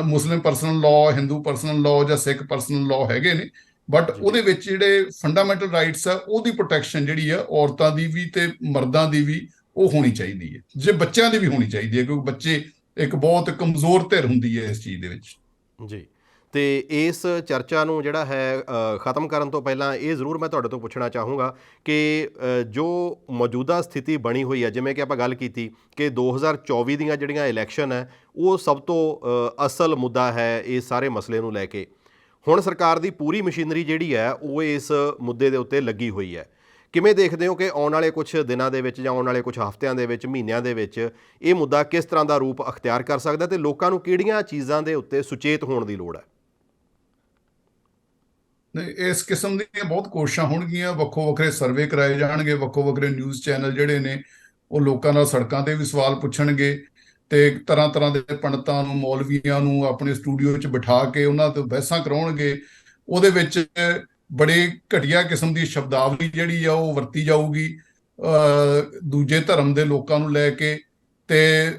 Muslim personal law, Hindu personal law ਜਾਂ ਸਿੱਖ ਪਰਸਨਲ ਲਾਅ ਹੈਗੇ ਨੇ, ਬਟ ਉਹਦੇ ਵਿੱਚ ਜਿਹੜੇ ਫੰਡਾਮੈਂਟਲ ਰਾਈਟਸ ਆ ਉਹਦੀ ਪ੍ਰੋਟੈਕਸ਼ਨ ਜਿਹੜੀ ਆ ਔਰਤਾਂ ਦੀ ਵੀ ਤੇ ਮਰਦਾਂ ਦੀ ਵੀ ਉਹ ਹੋਣੀ ਚਾਹੀਦੀ ਹੈ, ਜੇ ਬੱਚਿਆਂ ਦੀ ਵੀ ਹੋਣੀ ਚਾਹੀਦੀ ਹੈ, ਕਿਉਂਕਿ ਬੱਚੇ ਇੱਕ ਬਹੁਤ ਕਮਜ਼ੋਰ ਧਿਰ ਹੁੰਦੀ ਹੈ ਇਸ ਚੀਜ਼ ਦੇ ਵਿੱਚ। ਜੀ। ਤੇ ਇਸ ਚਰਚਾ ਨੂੰ ਜਿਹੜਾ ਹੈ ਖ਼ਤਮ ਕਰਨ ਤੋਂ ਪਹਿਲਾਂ ਇਹ ਜ਼ਰੂਰ ਮੈਂ ਤੁਹਾਡੇ ਤੋਂ ਪੁੱਛਣਾ ਚਾਹੂੰਗਾ ਕਿ ਜੋ ਮੌਜੂਦਾ ਸਥਿਤੀ ਬਣੀ ਹੋਈ ਹੈ, ਜਿਵੇਂ ਕਿ ਆਪਾਂ ਗੱਲ ਕੀਤੀ ਕਿ 2024 ਦੀਆਂ ਜਿਹੜੀਆਂ ਇਲੈਕਸ਼ਨ ਹੈ ਉਹ ਸਭ ਤੋਂ ਅਸਲ ਮੁੱਦਾ ਹੈ ਇਸ ਸਾਰੇ ਮਸਲੇ ਨੂੰ ਲੈ ਕੇ। ਹੁਣ ਸਰਕਾਰ ਦੀ ਪੂਰੀ ਮਸ਼ੀਨਰੀ ਜਿਹੜੀ ਹੈ ਉਹ ਇਸ ਮੁੱਦੇ ਦੇ ਉੱਤੇ ਲੱਗੀ ਹੋਈ ਹੈ। ਕਿਵੇਂ ਦੇਖਦੇ ਹੋ ਕਿ ਆਉਣ ਵਾਲੇ ਕੁਝ ਦਿਨਾਂ ਦੇ ਵਿੱਚ ਜਾਂ ਆਉਣ ਵਾਲੇ ਕੁਝ ਹਫ਼ਤਿਆਂ ਦੇ ਵਿੱਚ, ਮਹੀਨਿਆਂ ਦੇ ਵਿੱਚ ਇਹ ਮੁੱਦਾ ਕਿਸ ਤਰ੍ਹਾਂ ਦਾ ਰੂਪ ਅਖਤਿਆਰ ਕਰ ਸਕਦਾ ਤੇ ਲੋਕਾਂ ਨੂੰ ਕਿਹੜੀਆਂ ਚੀਜ਼ਾਂ ਦੇ ਉੱਤੇ ਸੁਚੇਤ ਹੋਣ ਦੀ ਲੋੜ ਹੈ? ਨਹੀਂ, ਇਸ ਕਿਸਮ ਦੀਆਂ ਬਹੁਤ ਕੋਸ਼ਿਸ਼ਾਂ ਹੋਣਗੀਆਂ, ਵੱਖੋ ਵੱਖਰੇ ਸਰਵੇ ਕਰਾਏ ਜਾਣਗੇ, ਵੱਖੋ ਵੱਖਰੇ ਨਿਊਜ਼ ਚੈਨਲ ਜਿਹੜੇ ਨੇ ਉਹ ਲੋਕਾਂ ਨਾਲ ਸੜਕਾਂ ਤੇ ਵੀ ਸਵਾਲ ਪੁੱਛਣਗੇ ਤੇ ਤਰ੍ਹਾਂ ਤਰ੍ਹਾਂ ਦੇ ਪੰਡਤਾਂ ਨੂੰ, ਮੌਲਵੀਆਂ ਨੂੰ ਆਪਣੇ ਸਟੂਡੀਓ 'ਚ ਬਿਠਾ ਕੇ ਉਹਨਾਂ ਤੋਂ ਬਹਿਸਾਂ ਕਰਾਉਣਗੇ। ਉਹਦੇ ਵਿੱਚ ਬੜੇ ਘਟੀਆ ਕਿਸਮ ਦੀ ਸ਼ਬਦਾਵਲੀ ਜਿਹੜੀ ਆ ਉਹ ਵਰਤੀ ਜਾਊਗੀ ਦੂਜੇ ਧਰਮ ਦੇ ਲੋਕਾਂ ਨੂੰ ਲੈ ਕੇ, ਤੇ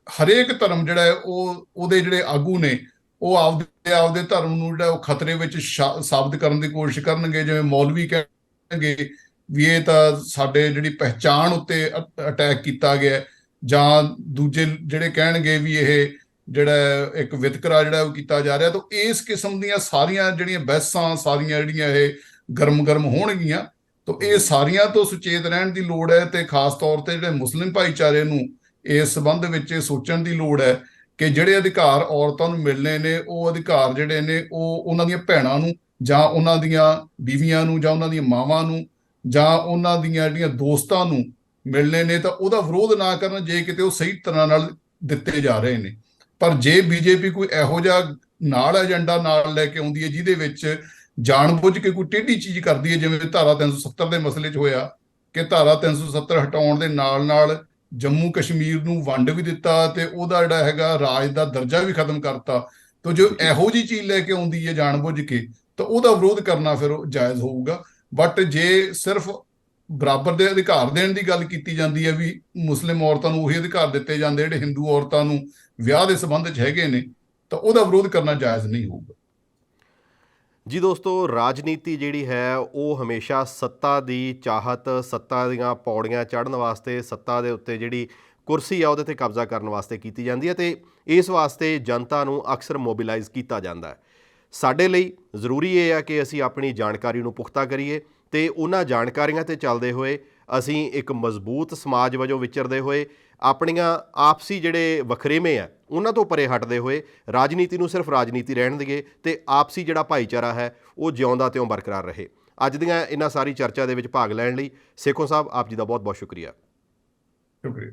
ਹਰੇਕ ਧਰਮ ਜਿਹੜਾ ਹੈ ਉਹਦੇ ਜਿਹੜੇ ਆਗੂ ਨੇ ਉਹ ਆਪਦੇ ਧਰਮ ਨੂੰ ਜਿਹੜਾ ਉਹ ਖਤਰੇ ਵਿੱਚ ਸਾਬਤ ਕਰਨ ਦੀ ਕੋਸ਼ਿਸ਼ ਕਰਨਗੇ। ਜਿਵੇਂ ਮੌਲਵੀ ਕਹਿਣਗੇ ਵੀ ਇਹ ਤਾਂ ਸਾਡੇ ਜਿਹੜੀ ਪਹਿਚਾਣ ਉੱਤੇ ਅਟੈਕ ਕੀਤਾ ਗਿਆ, ਜਾਂ ਦੂਜੇ ਜਿਹੜੇ ਕਹਿਣਗੇ ਵੀ ਇਹ ਜਿਹੜਾ ਇੱਕ ਵਿਤਕਰਾ ਜਿਹੜਾ ਉਹ ਕੀਤਾ ਜਾ ਰਿਹਾ। ਤਾਂ ਇਸ ਕਿਸਮ ਦੀਆਂ ਸਾਰੀਆਂ ਜਿਹੜੀਆਂ ਬਹਿਸਾਂ, ਸਾਰੀਆਂ ਜਿਹੜੀਆਂ ਇਹ ਗਰਮ ਹੋਣਗੀਆਂ। ਤਾਂ ਇਹ ਸਾਰੀਆਂ ਤੋਂ ਸੁਚੇਤ ਰਹਿਣ ਦੀ ਲੋੜ ਹੈ, ਤੇ ਖਾਸ ਤੌਰ ਤੇ ਜਿਹੜੇ ਮੁਸਲਿਮ ਭਾਈਚਾਰੇ ਨੂੰ ਇਸ ਸੰਬੰਧ ਵਿੱਚ ਇਹ ਸੋਚਣ ਦੀ ਲੋੜ ਹੈ ਕਿ ਜਿਹੜੇ ਅਧਿਕਾਰ ਔਰਤਾਂ ਨੂੰ ਮਿਲਣੇ ਨੇ, ਉਹ ਅਧਿਕਾਰ ਜਿਹੜੇ ਨੇ ਉਹ ਉਹਨਾਂ ਦੀਆਂ ਭੈਣਾਂ ਨੂੰ ਜਾਂ ਉਹਨਾਂ ਦੀਆਂ ਬੀਵੀਆਂ ਨੂੰ ਜਾਂ ਉਹਨਾਂ ਦੀਆਂ ਮਾਵਾਂ ਨੂੰ ਜਾਂ ਉਹਨਾਂ ਦੀਆਂ ਜਿਹੜੀਆਂ ਦੋਸਤਾਂ ਨੂੰ ਮਿਲਣੇ ਨੇ, ਤਾਂ ਉਹਦਾ ਵਿਰੋਧ ਨਾ ਕਰਨ ਜੇ ਕਿਤੇ ਉਹ ਸਹੀ ਤਰ੍ਹਾਂ ਨਾਲ ਦਿੱਤੇ ਜਾ ਰਹੇ ਨੇ। ਪਰ ਜੇ ਬੀਜੇਪੀ ਕੋਈ ਇਹੋ ਜਿਹਾ ਨਾਲ ਏਜੰਡਾ ਨਾਲ ਲੈ ਕੇ ਆਉਂਦੀ ਹੈ ਜਿਹਦੇ ਵਿੱਚ ਜਾਣਬੁੱਝ ਕੇ ਕੋਈ ਟੇਢੀ ਚੀਜ਼ ਕਰਦੀ ਹੈ, ਜਿਵੇਂ ਧਾਰਾ 370 ਦੇ ਮਸਲੇ 'ਚ ਹੋਇਆ ਕਿ ਧਾਰਾ 370 ਹਟਾਉਣ ਦੇ ਨਾਲ ਨਾਲ ਜੰਮੂ ਕਸ਼ਮੀਰ ਨੂੰ ਵੰਡ ਵੀ ਦਿੱਤਾ ਤੇ ਉਹਦਾ ਜਿਹੜਾ ਹੈਗਾ ਰਾਜ ਦਾ ਦਰਜਾ ਵੀ ਖਤਮ ਕਰਤਾ। ਤਾਂ ਜੋ ਇਹੋ ਜਿਹੀ ਚੀਜ਼ ਲੈ ਕੇ ਆਉਂਦੀ ਹੈ ਜਾਣਬੁੱਝ ਕੇ, ਤਾਂ ਉਹਦਾ ਵਿਰੋਧ ਕਰਨਾ ਫਿਰ ਜਾਇਜ਼ ਹੋਊਗਾ। ਬਟ ਜੇ ਸਿਰਫ ਬਰਾਬਰ ਦੇ ਅਧਿਕਾਰ ਦੇਣ ਦੀ ਗੱਲ ਕੀਤੀ ਜਾਂਦੀ ਹੈ, ਵੀ ਮੁਸਲਿਮ ਔਰਤਾਂ ਨੂੰ ਉਹੀ ਅਧਿਕਾਰ ਦਿੱਤੇ ਜਾਂਦੇ ਜਿਹੜੇ ਹਿੰਦੂ ਔਰਤਾਂ ਨੂੰ ਵਿਆਹ ਦੇ ਸੰਬੰਧ 'ਚ ਹੈਗੇ ਨੇ, ਤਾਂ ਉਹਦਾ ਵਿਰੋਧ ਕਰਨਾ ਜਾਇਜ਼ ਨਹੀਂ ਹੋਊਗਾ। ਜੀ ਦੋਸਤੋ, ਰਾਜਨੀਤੀ ਜਿਹੜੀ ਹੈ ਉਹ ਹਮੇਸ਼ਾ ਸੱਤਾ ਦੀ ਚਾਹਤ, ਸੱਤਾ ਦੀਆਂ ਪੌੜੀਆਂ ਚੜ੍ਹਨ ਵਾਸਤੇ, ਸੱਤਾ ਦੇ ਉੱਤੇ ਜਿਹੜੀ ਕੁਰਸੀ ਆ ਉਹਦੇ 'ਤੇ ਕਬਜ਼ਾ ਕਰਨ ਵਾਸਤੇ ਕੀਤੀ ਜਾਂਦੀ ਹੈ ਅਤੇ ਇਸ ਵਾਸਤੇ ਜਨਤਾ ਨੂੰ ਅਕਸਰ ਮੋਬਿਲਾਈਜ਼ ਕੀਤਾ ਜਾਂਦਾ ਹੈ। ਸਾਡੇ ਲਈ ਜ਼ਰੂਰੀ ਇਹ ਆ ਕਿ ਅਸੀਂ ਆਪਣੀ ਜਾਣਕਾਰੀ ਨੂੰ ਪੁਖਤਾ ਕਰੀਏ ਅਤੇ ਉਹਨਾਂ ਜਾਣਕਾਰੀਆਂ 'ਤੇ ਚੱਲਦੇ ਹੋਏ ਅਸੀਂ ਇੱਕ ਮਜ਼ਬੂਤ ਸਮਾਜ ਵਜੋਂ ਵਿਚਰਦੇ ਹੋਏ ਆਪਣੀਆਂ ਆਪਸੀ ਜਿਹੜੇ ਵਖਰੇਵੇਂ ਆ ਉਹਨਾਂ ਤੋਂ ਪਰੇ ਹਟਦੇ ਹੋਏ ਰਾਜਨੀਤੀ ਨੂੰ ਸਿਰਫ ਰਾਜਨੀਤੀ ਰਹਿਣ ਦੇਈਏ ਅਤੇ ਆਪਸੀ ਜਿਹੜਾ ਭਾਈਚਾਰਾ ਹੈ ਉਹ ਜਿਉਂਦਾ ਤਿਉਂ ਬਰਕਰਾਰ ਰਹੇ। ਅੱਜ ਦੀਆਂ ਇਹਨਾਂ ਸਾਰੀ ਚਰਚਾ ਦੇ ਵਿੱਚ ਭਾਗ ਲੈਣ ਲਈ ਸੇਖੋਂ ਸਾਹਿਬ ਆਪ ਜੀ ਦਾ ਬਹੁਤ ਬਹੁਤ ਸ਼ੁਕਰੀਆ। ਸ਼ੁਕਰੀਆ।